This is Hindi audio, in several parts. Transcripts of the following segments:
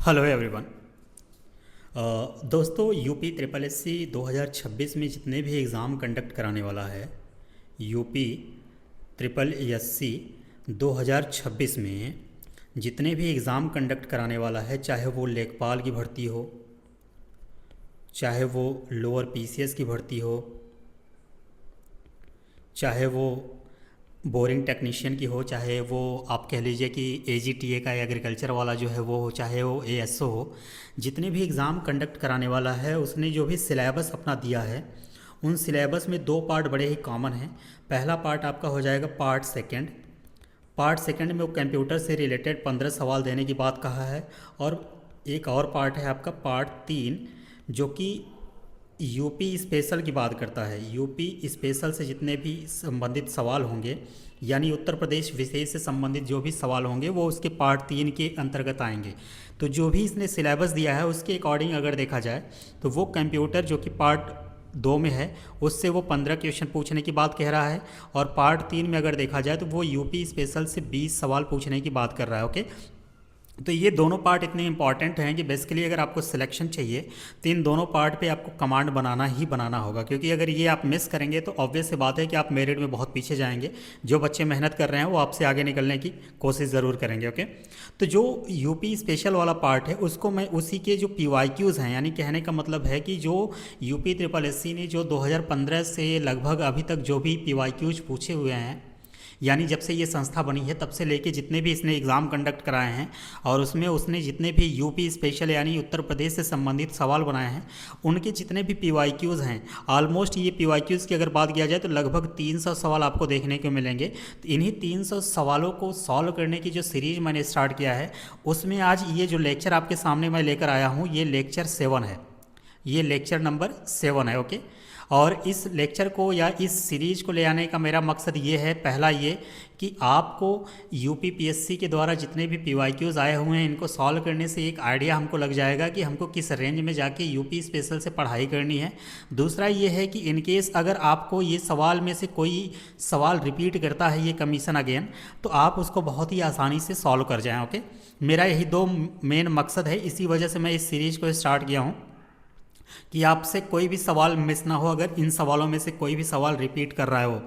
Hello everyone. दोस्तों यूपी ट्रिपल एस सी 2026 में जितने भी एग्ज़ाम कंडक्ट कराने वाला है, यूपी ट्रिपल एस सी 2026 में जितने भी एग्ज़ाम कंडक्ट कराने वाला है, चाहे वो लेखपाल की भर्ती हो, चाहे वो लोअर पीसीएस की भर्ती हो, चाहे वो बोरिंग टेक्नीशियन की हो, चाहे वो आप कह लीजिए कि एजीटीए का एग्रीकल्चर वाला जो है वो हो, चाहे वो एएसओ हो, जितने भी एग्ज़ाम कंडक्ट कराने वाला है उसने जो भी सिलेबस अपना दिया है, उन सिलेबस में दो पार्ट बड़े ही कॉमन हैं। पहला पार्ट आपका हो जाएगा पार्ट सेकंड। पार्ट सेकंड में वो कंप्यूटर से रिलेटेड 15 सवाल देने की बात कहा है। और एक और पार्ट है आपका पार्ट 3, जो कि यूपी स्पेशल की बात करता है। यूपी स्पेशल से जितने भी संबंधित सवाल होंगे, यानी उत्तर प्रदेश विशेष से संबंधित जो भी सवाल होंगे वो उसके पार्ट 3 के अंतर्गत आएंगे। तो जो भी इसने सिलेबस दिया है उसके अकॉर्डिंग अगर देखा जाए तो वो कंप्यूटर जो कि पार्ट 2 में है उससे वो 15 क्वेश्चन पूछने की बात कह रहा है, और पार्ट 3 में अगर देखा जाए तो वो यूपी स्पेशल से 20 सवाल पूछने की बात कर रहा है। ओके, तो ये दोनों पार्ट इतने इंपॉर्टेंट हैं कि बेसिकली अगर आपको सिलेक्शन चाहिए तो इन दोनों पार्ट पे आपको कमांड बनाना ही बनाना होगा, क्योंकि अगर ये आप मिस करेंगे तो ऑब्वियस सी बात है कि आप मेरिट में बहुत पीछे जाएंगे। जो बच्चे मेहनत कर रहे हैं वो आपसे आगे निकलने की कोशिश ज़रूर करेंगे। ओके, तो जो यूपी स्पेशल वाला पार्ट है उसको मैं उसी के जो पीवाईक्यूज़ हैं, यानी कहने का मतलब है कि जो यूपी ट्रिपल एस सी ने जो 2015 से लगभग अभी तक जो भी पीवाईक्यूज़ पूछे हुए हैं, यानी जब से ये संस्था बनी है तब से लेके जितने भी इसने एग्ज़ाम कंडक्ट कराए हैं और उसमें उसने जितने भी यूपी स्पेशल यानी उत्तर प्रदेश से संबंधित सवाल बनाए हैं, उनके जितने भी पीवाईक्यूज़ हैं, ऑलमोस्ट ये पीवाईक्यूज़ की अगर बात किया जाए तो लगभग 300 सवाल आपको देखने को मिलेंगे। तो इन्हीं 300 सवालों को सॉल्व करने की जो सीरीज़ मैंने स्टार्ट किया है, उसमें आज ये जो लेक्चर आपके सामने मैं लेकर आया हूँ, ये लेक्चर 7 है। ये लेक्चर नंबर 7 है। ओके, और इस लेक्चर को या इस सीरीज को ले आने का मेरा मकसद ये है, पहला ये कि आपको यूपी पीएससी के द्वारा जितने भी पीवाईक्यूज़ आए हुए हैं इनको सॉल्व करने से एक आइडिया हमको लग जाएगा कि हमको किस रेंज में जाके यूपी स्पेशल से पढ़ाई करनी है। दूसरा ये है कि इनकेस अगर आपको ये सवाल में से कोई सवाल रिपीट करता है, ये कमीशन अगेन, तो आप उसको बहुत ही आसानी से सॉल्व कर जाएँ। ओके, मेरा यही दो मेन मकसद है, इसी वजह से मैं इस सीरीज़ को स्टार्ट किया हूँ कि आपसे कोई भी सवाल मिस ना हो। अगर इन सवालों में से कोई भी सवाल रिपीट कर रहा हो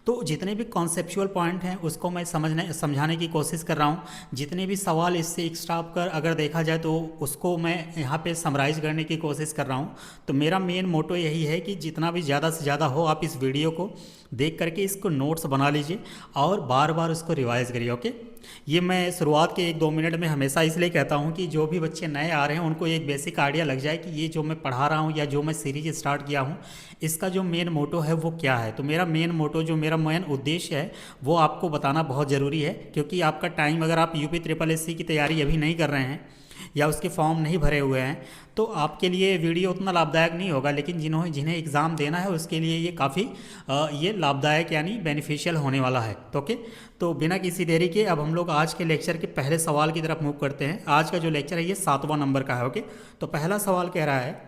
तो जितने भी कॉन्सेप्चुअल पॉइंट हैं उसको मैं समझाने की कोशिश कर रहा हूँ। जितने भी सवाल इससे एक्स्ट्रा कर अगर देखा जाए तो उसको मैं यहाँ पे समराइज़ करने की कोशिश कर रहा हूँ। तो मेरा मेन मोटो यही है कि जितना भी ज़्यादा से ज़्यादा हो आप इस वीडियो को देख करके इसको नोट्स बना लीजिए और बार बार उसको रिवाइज़ करिए। ओके, ये मैं शुरुआत के 1-2 मिनट में हमेशा इसलिए कहता हूँ कि जो भी बच्चे नए आ रहे हैं उनको एक बेसिक आइडिया लग जाए कि ये जो मैं पढ़ा रहा हूँ या जो मैं सीरीज स्टार्ट किया हूँ इसका जो मेन मोटो है वो क्या है। तो मेरा मेन मोटो, जो मेरा मेन उद्देश्य है, वो आपको बताना बहुत ज़रूरी है, क्योंकि आपका टाइम, अगर आप यूपी ट्रिपल एस सी की तैयारी अभी नहीं कर रहे हैं या उसके फॉर्म नहीं भरे हुए हैं तो आपके लिए वीडियो उतना लाभदायक नहीं होगा, लेकिन जिन्हें एग्ज़ाम देना है उसके लिए ये काफ़ी ये लाभदायक यानी बेनिफिशियल होने वाला है। तो ओके, तो बिना किसी देरी के अब हम लोग आज के लेक्चर के पहले सवाल की तरफ मूव करते हैं। आज का जो लेक्चर है ये 7वां नंबर का है। ओके, तो पहला सवाल कह रहा है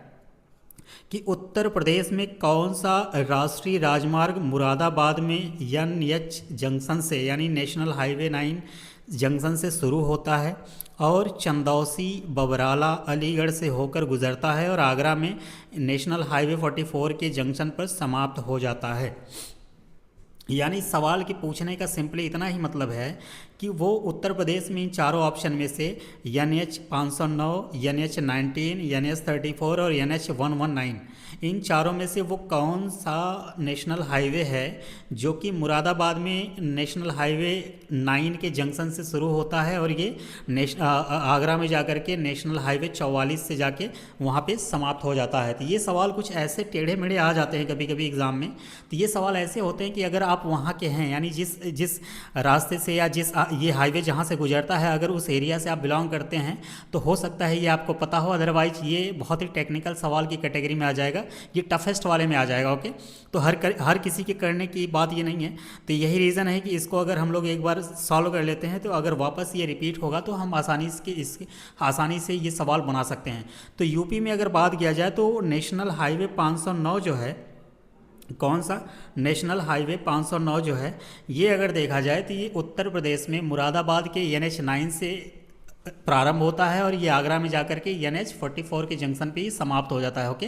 कि उत्तर प्रदेश में कौन सा राष्ट्रीय राजमार्ग मुरादाबाद में एनएच जंक्शन से यानी नेशनल हाईवे 9 जंक्शन से शुरू होता है और चंदौसी, बबराला, अलीगढ़ से होकर गुजरता है और आगरा में नेशनल हाईवे 44 के जंक्शन पर समाप्त हो जाता है। यानी सवाल के पूछने का सिंपली इतना ही मतलब है कि वो उत्तर प्रदेश में इन चारों ऑप्शन में से NH 509, NH 19, NH 34 और NH 119, इन चारों में से वो कौन सा नेशनल हाईवे है जो कि मुरादाबाद में नेशनल हाईवे 9 के जंक्शन से शुरू होता है और ये आगरा में जाकर के नेशनल हाईवे 44 से जाके वहाँ पे समाप्त हो जाता है। तो ये सवाल कुछ ऐसे टेढ़े मेढ़े आ जाते हैं कभी कभी एग्ज़ाम में। तो ये सवाल ऐसे होते हैं कि अगर आप वहाँ के हैं, यानी जिस जिस रास्ते से या जिस ये हाईवे जहाँ से गुजरता है, अगर उस एरिया से आप बिलोंग करते हैं तो हो सकता है ये आपको पता हो, अदरवाइज ये बहुत ही टेक्निकल सवाल की कैटेगरी में आ जाएगा, ये टफेस्ट वाले में आ जाएगा। ओके, तो हर किसी के करने की बात ये नहीं है। तो यही रीज़न है कि इसको अगर हम लोग एक बार सॉल्व कर लेते हैं तो अगर वापस ये रिपीट होगा तो हम आसानी से ये सवाल बना सकते हैं। तो यूपी में अगर बात किया जाए तो नेशनल हाईवे 509 जो है, कौन सा नेशनल हाईवे 509 जो है, ये अगर देखा जाए तो ये उत्तर प्रदेश में मुरादाबाद के NH 9 से प्रारंभ होता है और ये आगरा में जाकर के NH 44 के जंक्शन पे ही समाप्त हो जाता है। ओके,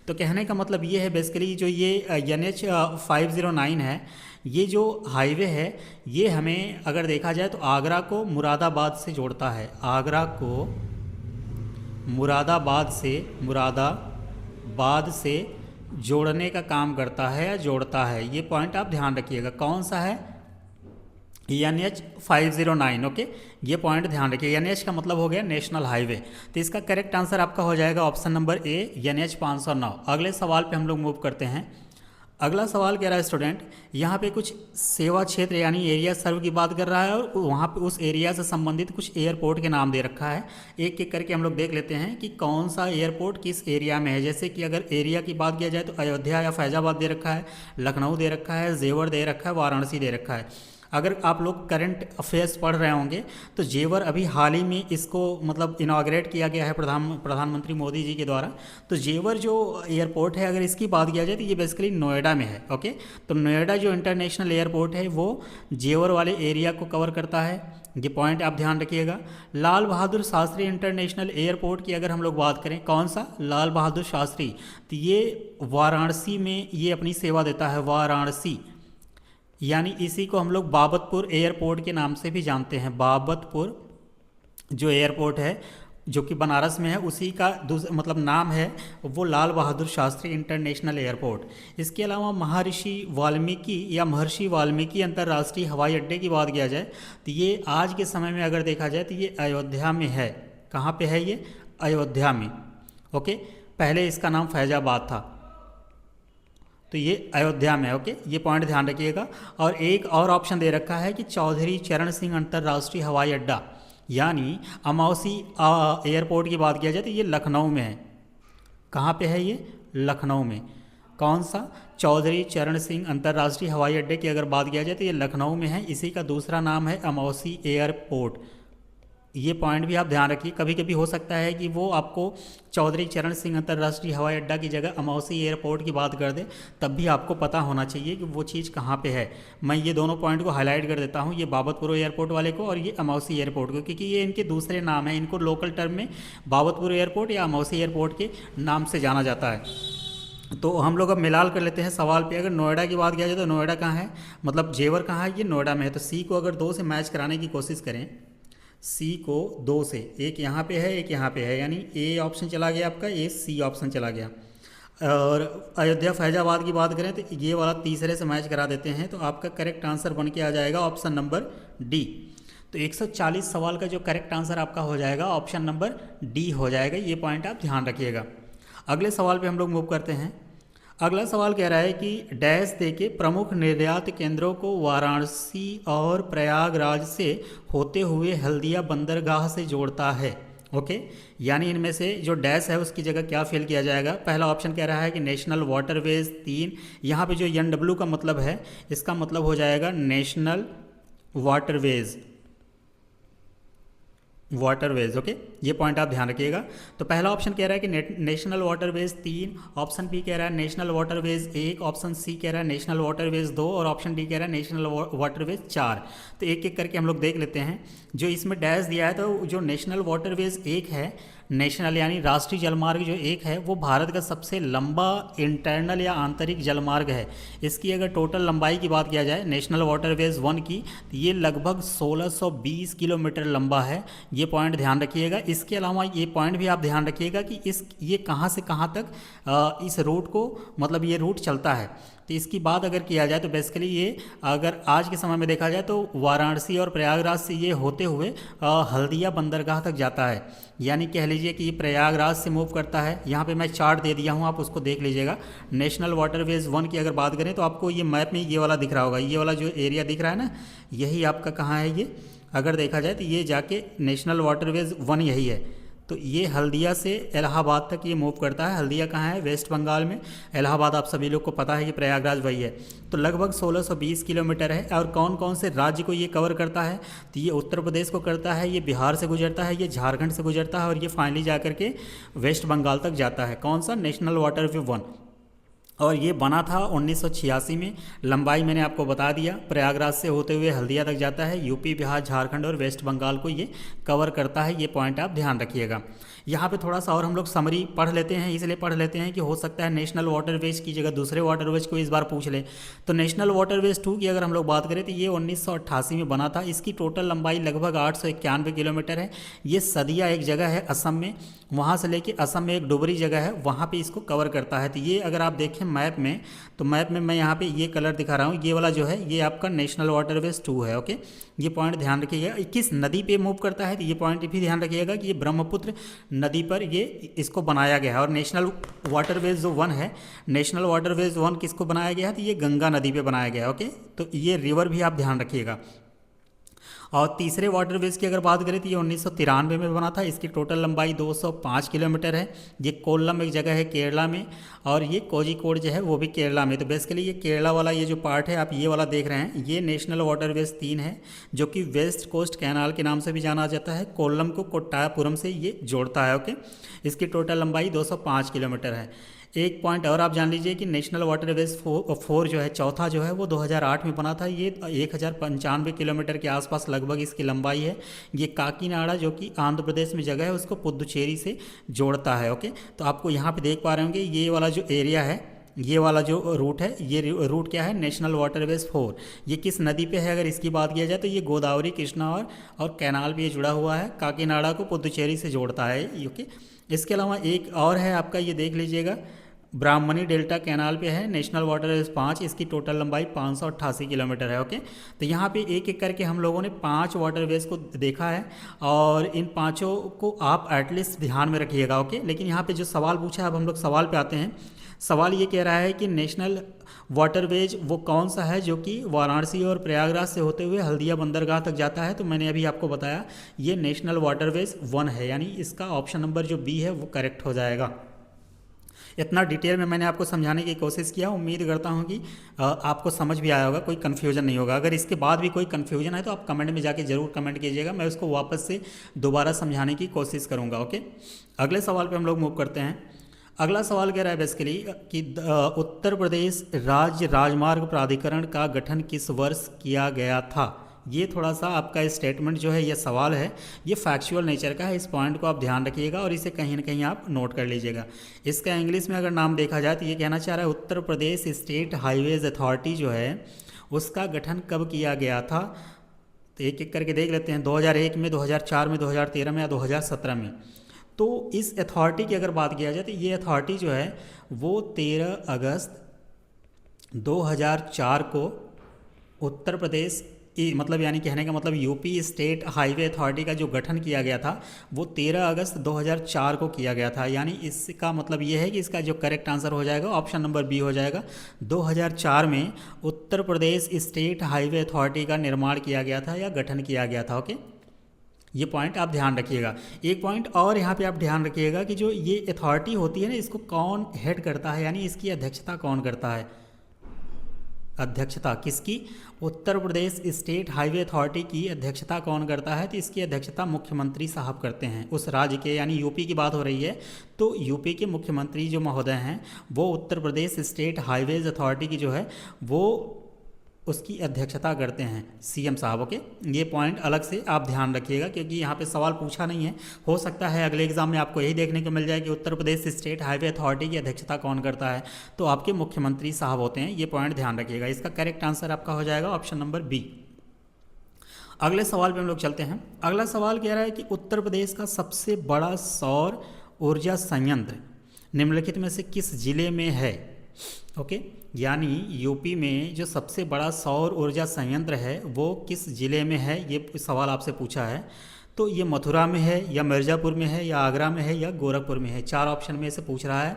तो कहने का मतलब ये है बेसिकली जो ये NH 509 है, ये जो हाईवे है ये हमें अगर देखा जाए तो आगरा को मुरादाबाद से जोड़ता है। आगरा को मुरादाबाद से जोड़ने का काम करता है या जोड़ता है। ये पॉइंट आप ध्यान रखिएगा। कौन सा है? NH 509। ओके, ये पॉइंट ध्यान रखिए। NH का मतलब हो गया नेशनल हाईवे। तो इसका करेक्ट आंसर आपका हो जाएगा ऑप्शन नंबर ए, NH 509। अगले सवाल पे हम लोग मूव करते हैं। अगला सवाल कह रहा है स्टूडेंट, यहाँ पे कुछ सेवा क्षेत्र यानी एरिया सर्व की बात कर रहा है और वहाँ पे उस एरिया से संबंधित कुछ एयरपोर्ट के नाम दे रखा है। एक एक करके हम लोग देख लेते हैं कि कौन सा एयरपोर्ट किस एरिया में है। जैसे कि अगर एरिया की बात किया जाए तो अयोध्या या फैजाबाद दे रखा है, लखनऊ दे रखा है, जेवर दे रखा है, वाराणसी दे रखा है। अगर आप लोग करंट अफेयर्स पढ़ रहे होंगे तो जेवर अभी हाल ही में इसको मतलब इनाग्रेट किया गया है प्रधानमंत्री मोदी जी के द्वारा। तो जेवर जो एयरपोर्ट है अगर इसकी बात किया जाए तो ये बेसिकली नोएडा में है। ओके, तो नोएडा जो इंटरनेशनल एयरपोर्ट है वो जेवर वाले एरिया को कवर करता है। ये पॉइंट आप ध्यान रखिएगा। लाल बहादुर शास्त्री इंटरनेशनल एयरपोर्ट की अगर हम लोग बात करें, कौन सा? लाल बहादुर शास्त्री। तो ये वाराणसी में ये अपनी सेवा देता है, वाराणसी। यानी इसी को हम लोग बाबतपुर एयरपोर्ट के नाम से भी जानते हैं। बाबतपुर जो एयरपोर्ट है जो कि बनारस में है, उसी का मतलब नाम है वो लाल बहादुर शास्त्री इंटरनेशनल एयरपोर्ट। इसके अलावा महर्षि वाल्मीकि अंतर्राष्ट्रीय हवाई अड्डे की बात किया जाए तो ये आज के समय में अगर देखा जाए तो ये अयोध्या में है। कहाँ पे है ये? अयोध्या में। ओके, पहले इसका नाम फैजाबाद था, तो ये अयोध्या में है। ओके, ये पॉइंट ध्यान रखिएगा। और एक और ऑप्शन दे रखा है कि चौधरी चरण सिंह अंतर्राष्ट्रीय हवाई अड्डा यानी अमौसी एयरपोर्ट की बात किया जाए तो ये लखनऊ में है। कहाँ पे है ये? लखनऊ में। कौन सा? चौधरी चरण सिंह अंतर्राष्ट्रीय हवाई अड्डे की अगर बात किया जाए तो ये लखनऊ में है। इसी का दूसरा नाम है अमौसी एयरपोर्ट। ये पॉइंट भी आप ध्यान रखिए। कभी कभी हो सकता है कि वो आपको चौधरी चरण सिंह अंतर्राष्ट्रीय हवाई अड्डा की जगह अमौसी एयरपोर्ट की बात कर दे, तब भी आपको पता होना चाहिए कि वो चीज़ कहाँ पे है। मैं ये दोनों पॉइंट को हाईलाइट कर देता हूँ, ये बाबतपुर एयरपोर्ट वाले को और ये अमौसी एयरपोर्ट को, क्योंकि ये इनके दूसरे नाम हैं। इनको लोकल टर्म में बाबतपुर एयरपोर्ट या अमौसी एयरपोर्ट के नाम से जाना जाता है। तो हम लोग अब मिलाल कर लेते हैं सवाल पे। अगर नोएडा की बात किया जाए तो नोएडा कहाँ है, मतलब जेवर कहाँ है? ये नोएडा में है। तो सी को अगर 2 से मैच कराने की कोशिश करें, सी को 2 से, एक यहाँ पे है एक यहाँ पे है, यानी ए ऑप्शन चला गया आपका, ए सी ऑप्शन चला गया। और अयोध्या फैजाबाद की बात करें तो ये वाला तीसरे से मैच करा देते हैं, तो आपका करेक्ट आंसर बन के आ जाएगा ऑप्शन नंबर डी। तो 140 सवाल का जो करेक्ट आंसर आपका हो जाएगा ऑप्शन नंबर डी हो जाएगा। ये पॉइंट आप ध्यान रखिएगा। अगले सवाल पे हम लोग मूव करते हैं। अगला सवाल कह रहा है कि डैश दे के प्रमुख निर्यात केंद्रों को वाराणसी और प्रयागराज से होते हुए हल्दिया बंदरगाह से जोड़ता है। ओके, यानी इनमें से जो डैश है उसकी जगह क्या फिल किया जाएगा? पहला ऑप्शन कह रहा है कि नेशनल वाटरवेज 3। यहाँ पे जो NW का मतलब है इसका मतलब हो जाएगा नेशनल वाटरवेज। ओके, ये पॉइंट आप ध्यान रखिएगा। तो पहला ऑप्शन कह रहा है कि नेशनल वाटरवेज 3, ऑप्शन बी कह रहा है नेशनल वाटरवेज 1, ऑप्शन सी कह रहा है नेशनल वाटरवेज 2 और ऑप्शन डी कह रहा है नेशनल वाटरवेज 4। तो एक एक करके हम लोग देख लेते हैं। जो इसमें डैश दिया है तो जो नेशनल वाटरवेज 1 है, नेशनल यानी राष्ट्रीय जलमार्ग जो 1 है वो भारत का सबसे लंबा इंटरनल या आंतरिक जलमार्ग है। इसकी अगर टोटल लंबाई की बात किया जाए नेशनल वाटरवेज 1 की, तो ये लगभग 1620 किलोमीटर लंबा है। ये पॉइंट ध्यान रखिएगा। इसके अलावा ये पॉइंट भी आप ध्यान रखिएगा कि ये कहाँ से कहाँ तक इस रूट को मतलब ये रूट चलता है। तो इसकी बात अगर किया जाए तो बेसिकली ये अगर आज के समय में देखा जाए तो वाराणसी और प्रयागराज से ये होते हुए हल्दिया बंदरगाह तक जाता है। यानी कह लीजिए कि ये प्रयागराज से मूव करता है। यहाँ पे मैं चार्ट दे दिया हूँ, आप उसको देख लीजिएगा। नेशनल वाटरवेज 1 की अगर बात करें तो आपको ये मैप में ये वाला दिख रहा होगा, ये वाला जो एरिया दिख रहा है ना, यही आपका कहाँ है ये, अगर देखा जाए तो ये जाके नेशनल वाटरवेज 1 यही है। तो ये हल्दिया से इलाहाबाद तक ये मूव करता है। हल्दिया कहाँ है? वेस्ट बंगाल में। इलाहाबाद आप सभी लोग को पता है कि प्रयागराज वही है। तो लगभग 1620 किलोमीटर है। और कौन कौन से राज्य को ये कवर करता है? तो ये उत्तर प्रदेश को करता है, ये बिहार से गुजरता है, ये झारखंड से गुजरता है और ये फाइनली जा करके वेस्ट बंगाल तक जाता है। कौन सा? National waterway 1। और ये बना था 1986 में। लंबाई मैंने आपको बता दिया, प्रयागराज से होते हुए हल्दिया तक जाता है, यूपी, बिहार, झारखंड और वेस्ट बंगाल को ये कवर करता है। ये पॉइंट आप ध्यान रखिएगा। यहाँ पे थोड़ा सा और हम लोग समरी पढ़ लेते हैं, इसलिए पढ़ लेते हैं कि हो सकता है नेशनल वाटरवेज की जगह दूसरे वाटरवेज को इस बार पूछ ले। तो नेशनल वाटरवेज 2 की अगर हम लोग बात करें तो ये 1988 में बना था। इसकी टोटल लंबाई लगभग 891 किलोमीटर है। ये सदिया एक जगह है असम में, वहाँ से लेके असम में एक डुबरी जगह है, वहाँ पे इसको कवर करता है। तो ये अगर आप देखें मैप में, तो मैप में मैं यहाँ पे ये कलर दिखा रहा हूँ, ये वाला जो है ये आपका नेशनल वाटरवेज 2 है। ओके, ये पॉइंट ध्यान रखिएगा। किस नदी पे मूव करता है तो ये पॉइंट भी ध्यान रखिएगा कि ये ब्रह्मपुत्र नदी पर ये इसको बनाया गया है। और नेशनल वाटरवेज जो 1 है, नेशनल वाटरवेज 1 किसको बनाया गया है तो ये गंगा नदी पे बनाया गया है। ओके, तो ये रिवर भी आप ध्यान रखिएगा। और तीसरे वाटरवेज की अगर बात करें तो ये 1993 में बना था। इसकी टोटल लंबाई 205 किलोमीटर है। ये कोल्लम एक जगह है केरला में, और ये कोझिकोड जो है वो भी केरला में। तो बेसिकली ये केरला वाला ये जो पार्ट है आप ये वाला देख रहे हैं, ये नेशनल वाटरवेज 3 है, जो कि वेस्ट कोस्ट कैनाल के नाम से भी जाना जाता है। कोल्लम को कोट्टायापुरम से ये जोड़ता है। ओके, इसकी टोटल लंबाई 205 किलोमीटर है। एक पॉइंट और आप जान लीजिए कि नेशनल वाटरवेज 4 जो है, चौथा जो है वो 2008 में बना था। ये 1095 किलोमीटर के आसपास लगभग इसकी लंबाई है। ये काकीनाडा जो कि आंध्र प्रदेश में जगह है उसको पुदुचेरी से जोड़ता है। ओके, तो आपको यहाँ पे देख पा रहे होंगे ये वाला जो एरिया है, ये वाला जो रूट है, ये रूट क्या है, नेशनल वाटरवेज 4। ये किस नदी पे है अगर इसकी बात किया जाए तो ये गोदावरी, कृष्णा और कैनाल पे ये जुड़ा हुआ है। काकीनाडा को पुदुचेरी से जोड़ता है। ओके, इसके अलावा एक और है आपका, ये देख लीजिएगा, ब्राह्मणी डेल्टा कैनाल पे है, नेशनल वाटरवेज 5। इसकी टोटल लंबाई 588 किलोमीटर है। ओके, तो यहाँ पे एक एक करके हम लोगों ने 5 वाटरवेज को देखा है, और इन पांचों को आप एटलीस्ट ध्यान में रखिएगा। ओके, लेकिन यहाँ पे जो सवाल पूछा है, अब हम लोग सवाल पे आते हैं। सवाल ये कह रहा है कि नेशनल वाटरवेज वो कौन सा है जो कि वाराणसी और प्रयागराज से होते हुए हल्दिया बंदरगाह तक जाता है। तो मैंने अभी आपको बताया ये नेशनल वाटरवेज 1 है, यानी इसका ऑप्शन नंबर जो बी है वो करेक्ट हो जाएगा। इतना डिटेल में मैंने आपको समझाने की कोशिश किया, उम्मीद करता हूँ कि आपको समझ भी आया होगा, कोई कन्फ्यूजन नहीं होगा। अगर इसके बाद भी कोई कन्फ्यूजन है तो आप कमेंट में जाके जरूर कमेंट कीजिएगा, मैं उसको वापस से दोबारा समझाने की कोशिश करूँगा। ओके, अगले सवाल पे हम लोग मूव करते हैं। अगला सवाल कह रहा है बेसिकली कि उत्तर प्रदेश राज्य राजमार्ग प्राधिकरण का गठन किस वर्ष किया गया था। ये थोड़ा सा आपका स्टेटमेंट जो है, ये सवाल है, ये फैक्चुअल नेचर का है। इस पॉइंट को आप ध्यान रखिएगा और इसे कहीं ना कहीं आप नोट कर लीजिएगा। इसका इंग्लिश में अगर नाम देखा जाए तो ये कहना चाह रहा है Uttar Pradesh state highways authority जो है उसका गठन कब किया गया था। तो एक एक करके देख लेते हैं, 2001 में, 2004 में, 2013 में या 2017 में। तो इस अथॉरिटी की अगर बात किया जाए तो ये अथॉरिटी जो है वो 13 अगस्त 2004 को उत्तर प्रदेश मतलब यानी कहने का मतलब यूपी स्टेट हाईवे अथॉरिटी का जो गठन किया गया था वो 13 अगस्त 2004 को किया गया था। यानी इसका मतलब ये है कि इसका जो करेक्ट आंसर हो जाएगा ऑप्शन नंबर बी हो जाएगा। 2004 में Uttar Pradesh state highway authority का निर्माण किया गया था या गठन किया गया था। ओके, ये पॉइंट आप ध्यान रखिएगा। एक पॉइंट और यहाँ पे आप ध्यान रखिएगा कि जो ये अथॉरिटी होती है ना, इसको कौन हेड करता है, यानी इसकी अध्यक्षता कौन करता है। अध्यक्षता किसकी, Uttar Pradesh state highway authority की अध्यक्षता कौन करता है। तो इसकी अध्यक्षता मुख्यमंत्री साहब करते हैं उस राज्य के, यानी यूपी की बात हो रही है तो यूपी के मुख्यमंत्री जो महोदय हैं वो Uttar Pradesh state highways authority की जो है वो उसकी अध्यक्षता करते हैं सीएम साहब। ओके, ये पॉइंट अलग से आप ध्यान रखिएगा क्योंकि यहाँ पे सवाल पूछा नहीं है। हो सकता है अगले एग्जाम में आपको यही देखने को मिल जाए कि Uttar Pradesh state highway authority की अध्यक्षता कौन करता है, तो आपके मुख्यमंत्री साहब होते हैं। ये पॉइंट ध्यान रखिएगा। इसका करेक्ट आंसर आपका हो जाएगा ऑप्शन नंबर बी। अगले सवाल पर हम लोग चलते हैं। अगला सवाल कह रहा है कि उत्तर प्रदेश का सबसे बड़ा सौर ऊर्जा संयंत्र निम्नलिखित में से किस जिले में है। ओके, यानी यूपी में जो सबसे बड़ा सौर ऊर्जा संयंत्र है वो किस ज़िले में है, ये सवाल आपसे पूछा है। तो ये मथुरा में है या मिर्ज़ापुर में है या आगरा में है या गोरखपुर में है, 4 ऑप्शन में से पूछ रहा है।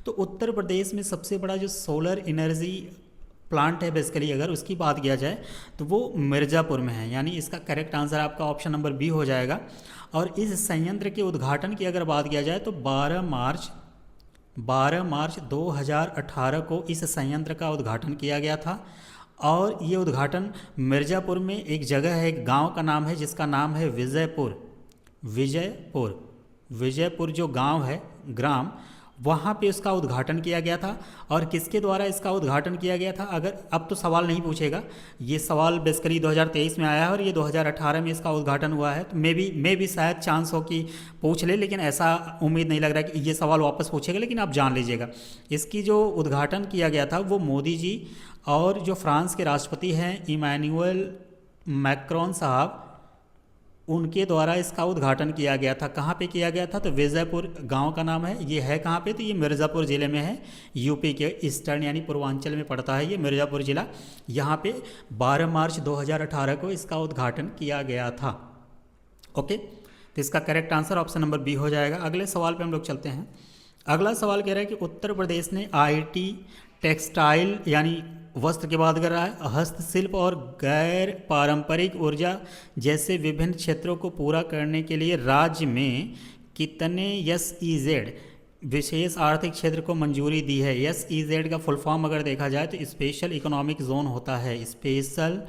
तो उत्तर प्रदेश में सबसे बड़ा जो सोलर एनर्जी प्लांट है बेसिकली अगर उसकी बात किया जाए तो वो मिर्ज़ापुर में है, यानी इसका करेक्ट आंसर आपका ऑप्शन नंबर बी हो जाएगा। और इस संयंत्र के उद्घाटन की अगर बात किया जाए तो 12 मार्च 2018 को इस संयंत्र का उद्घाटन किया गया था। और ये उद्घाटन मिर्ज़ापुर में एक जगह है, एक गांव का नाम है जिसका नाम है विजयपुर। विजयपुर जो गांव है, ग्राम, वहाँ पे उसका उद्घाटन किया गया था। और किसके द्वारा इसका उद्घाटन किया गया था, अगर अब तो सवाल नहीं पूछेगा, ये सवाल बेसिकली 2023 में आया है और ये 2018 में इसका उद्घाटन हुआ है। तो मे भी शायद चांस हो कि पूछ ले, लेकिन ऐसा उम्मीद नहीं लग रहा कि ये सवाल वापस पूछेगा, लेकिन आप जान लीजिएगा। इसकी जो उद्घाटन किया गया था वो मोदी जी और जो फ्रांस के राष्ट्रपति हैं इमैनुअल मैक्रोन साहब, उनके द्वारा इसका उद्घाटन किया गया था। कहाँ पे किया गया था, तो विजयपुर गांव का नाम है। ये है कहाँ पे, तो ये मिर्ज़ापुर ज़िले में है, यूपी के ईस्टर्न यानी पूर्वांचल में पड़ता है ये मिर्ज़ापुर ज़िला। यहाँ पे 12 मार्च 2018 को इसका उद्घाटन किया गया था। ओके, तो इसका correct answer option number B हो जाएगा। अगले सवाल पे हम लोग चलते हैं। अगला सवाल कह रहा है कि उत्तर प्रदेश ने आईटी, टेक्सटाइल यानी वस्त्र की बात कर रहा है, हस्तशिल्प और गैर पारंपरिक ऊर्जा जैसे विभिन्न क्षेत्रों को पूरा करने के लिए राज्य में कितने SEZ विशेष आर्थिक क्षेत्र को मंजूरी दी है। SEZ का फुल फॉर्म अगर देखा जाए तो स्पेशल इकोनॉमिक जोन होता है। स्पेशल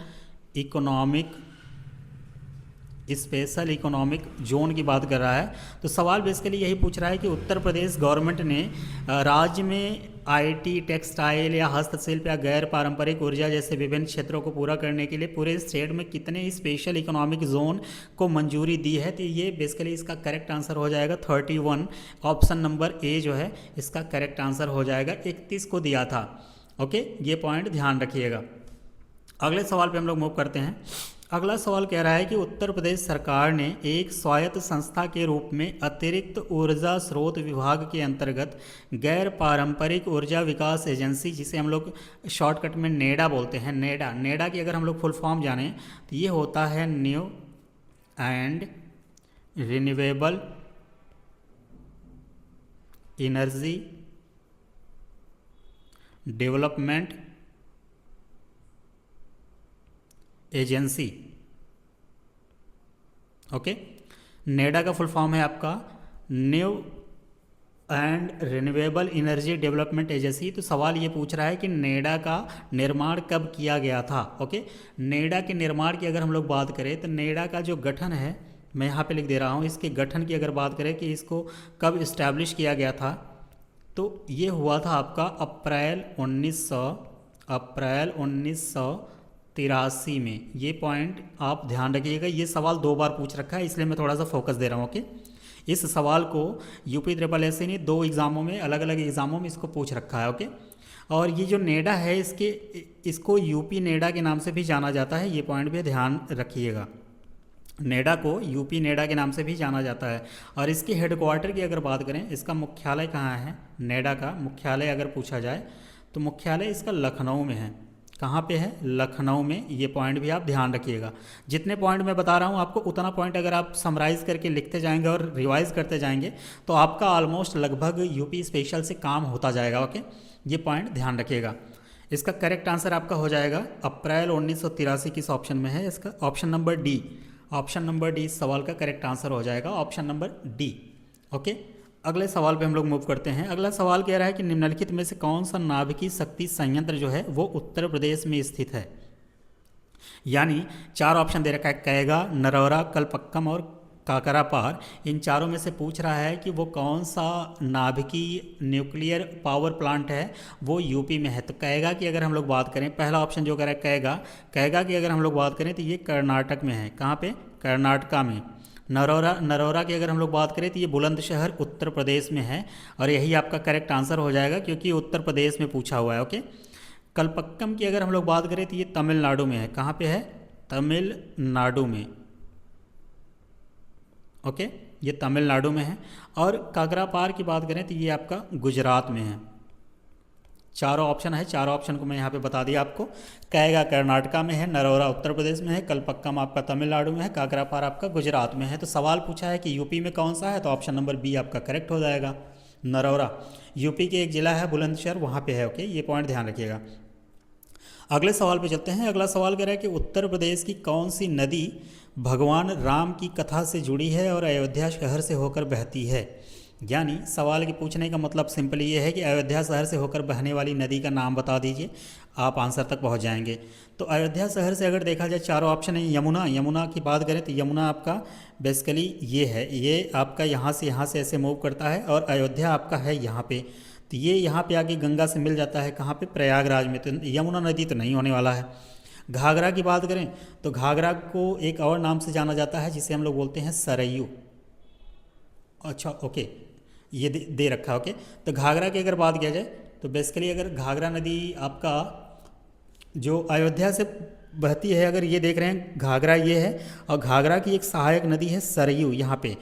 इकोनॉमिक जोन की बात कर रहा है। तो सवाल बेसिकली यही पूछ रहा है कि उत्तर प्रदेश गवर्नमेंट ने राज्य में आईटी, टेक्सटाइल या हस्तशिल्प या गैर पारंपरिक ऊर्जा जैसे विभिन्न क्षेत्रों को पूरा करने के लिए पूरे स्टेट में कितने स्पेशल इकोनॉमिक जोन को मंजूरी दी है। तो ये बेसिकली इसका करेक्ट आंसर हो जाएगा 31। ऑप्शन नंबर ए जो है इसका करेक्ट आंसर हो जाएगा। 31 को दिया था। ओके, ये पॉइंट ध्यान रखिएगा। अगले सवाल पे हम लोग मूव करते हैं। अगला सवाल कह रहा है कि उत्तर प्रदेश सरकार ने एक स्वायत्त संस्था के रूप में अतिरिक्त ऊर्जा स्रोत विभाग के अंतर्गत गैर पारंपरिक ऊर्जा विकास एजेंसी, जिसे हम लोग शॉर्टकट में नेडा बोलते हैं, नेडा की अगर हम लोग फुल फॉर्म जानें तो ये होता है new and renewable energy development agency. Okay, NEDA का फुल फॉर्म है आपका new and renewable energy development agency. तो सवाल ये पूछ रहा है कि नेडा का निर्माण कब किया गया था। ओके, नेडा के निर्माण की अगर हम लोग बात करें तो नेडा का जो गठन है, मैं यहाँ पे लिख दे रहा हूँ, इसके गठन की अगर बात करें कि इसको कब इस्टेब्लिश किया गया था, तो ये हुआ था आपका अप्रैल 1983 में। ये पॉइंट आप ध्यान रखिएगा। ये सवाल 2 बार पूछ रखा है, इसलिए मैं थोड़ा सा फोकस दे रहा हूँ। ओके, इस सवाल को यूपी SSS ने 2 एग्ज़ामों में, अलग अलग एग्ज़ामों में इसको पूछ रखा है। ओके, और ये जो नेडा है इसको यूपी नेडा के नाम से भी जाना जाता है। ये पॉइंट भी ध्यान रखिएगा। नेडा को यूपी नेडा के नाम से भी जाना जाता है। और इसके हेडक्वार्टर की अगर बात करें, इसका मुख्यालय कहाँ है, नेडा का मुख्यालय अगर पूछा जाए तो मुख्यालय इसका लखनऊ में है। कहाँ पे है, लखनऊ में। ये पॉइंट भी आप ध्यान रखिएगा। जितने पॉइंट मैं बता रहा हूँ आपको, उतना पॉइंट अगर आप समराइज़ करके लिखते जाएंगे और रिवाइज करते जाएंगे तो आपका ऑलमोस्ट लगभग यूपी स्पेशल से काम होता जाएगा। ओके, ये पॉइंट ध्यान रखिएगा। इसका करेक्ट आंसर आपका हो जाएगा अप्रैल 1983 किस ऑप्शन में है, इसका option number D. Option number D इस सवाल का करेक्ट आंसर हो जाएगा, ऑप्शन नंबर डी। ओके, अगले सवाल पे हम लोग मूव करते हैं। अगला सवाल कह रहा है कि निम्नलिखित में से कौन सा नाभिकीय शक्ति संयंत्र जो है वो उत्तर प्रदेश में स्थित है। यानी 4 ऑप्शन दे रखा है, कैगा, नरौरा, कलपक्कम और काकरापार। इन चारों में से पूछ रहा है कि वो कौन सा नाभिकीय न्यूक्लियर पावर प्लांट है वो यूपी में है। तो कैगा की अगर हम लोग बात करें, पहला ऑप्शन जो कह रहा है कैगा की अगर हम लोग बात करें तो ये कर्नाटक में है। कहाँ पे, कर्नाटका में। नरौरा की अगर हम लोग बात करें तो ये बुलंदशहर उत्तर प्रदेश में है। और यही आपका करेक्ट आंसर हो जाएगा क्योंकि उत्तर प्रदेश में पूछा हुआ है। ओके, कलपक्कम की अगर हम लोग बात करें तो ये तमिलनाडु में है। कहाँ पे है, तमिलनाडु में। ओके, ये तमिलनाडु में है। और काकरापार की बात करें तो ये आपका गुजरात में है। चारों ऑप्शन है, चारों ऑप्शन को मैं यहाँ पे बता दिया आपको। कैगा कर्नाटका में है, नरौरा उत्तर प्रदेश में है, कलपक्कम आपका तमिलनाडु में है, काकरापार आपका गुजरात में है। तो सवाल पूछा है कि यूपी में कौन सा है, तो ऑप्शन नंबर बी आपका करेक्ट हो जाएगा। नरौरा यूपी के एक जिला है, बुलंदशहर, वहाँ पे है। ओके, ये पॉइंट ध्यान रखिएगा। अगले सवाल पे चलते हैं। अगला सवाल कह रहा है कि उत्तर प्रदेश की कौन सी नदी भगवान राम की कथा से जुड़ी है और अयोध्या शहर से होकर बहती है। यानी सवाल के पूछने का मतलब सिंपली ये है कि अयोध्या शहर से होकर बहने वाली नदी का नाम बता दीजिए, आप आंसर तक पहुंच जाएंगे। तो अयोध्या शहर से अगर देखा जाए चारों ऑप्शन है। यमुना, यमुना की बात करें तो यमुना आपका बेसिकली ये है, ये आपका यहाँ से ऐसे मूव करता है और अयोध्या आपका है यहाँ पे। तो ये यहाँ पे आके गंगा से मिल जाता है कहाँ पे, प्रयागराज में। तो यमुना नदी तो नहीं होने वाला है। घाघरा की बात करें तो घाघरा को एक और नाम से जाना जाता है जिसे हम लोग बोलते हैं सरयू। अच्छा ओके, ये दे रखा है ओके। तो घाघरा की अगर बात किया जाए तो बेसिकली अगर घाघरा नदी आपका जो अयोध्या से बहती है, अगर ये देख रहे हैं घाघरा ये है, और घाघरा की एक सहायक नदी है सरयू यहाँ पे।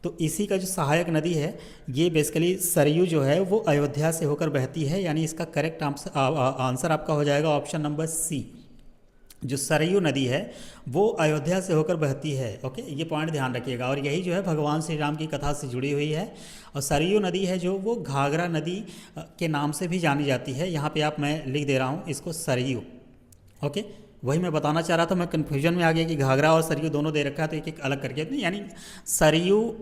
तो इसी का जो सहायक नदी है ये बेसिकली सरयू जो है वो अयोध्या से होकर बहती है, यानी इसका करेक्ट आंसर आपका हो जाएगा ऑप्शन नंबर सी। जो सरयू नदी है वो अयोध्या से होकर बहती है। ओके, ये पॉइंट ध्यान रखिएगा। और यही जो है भगवान श्री राम की कथा से जुड़ी हुई है। और सरयू नदी है जो वो घाघरा नदी के नाम से भी जानी जाती है। यहाँ पे आप, मैं लिख दे रहा हूँ इसको सरयू। ओके, वही मैं बताना चाह रहा था, मैं कन्फ्यूजन में आ गया कि घाघरा और सरयू दोनों दे रखा है तो एक एक अलग करके, यानी सरयू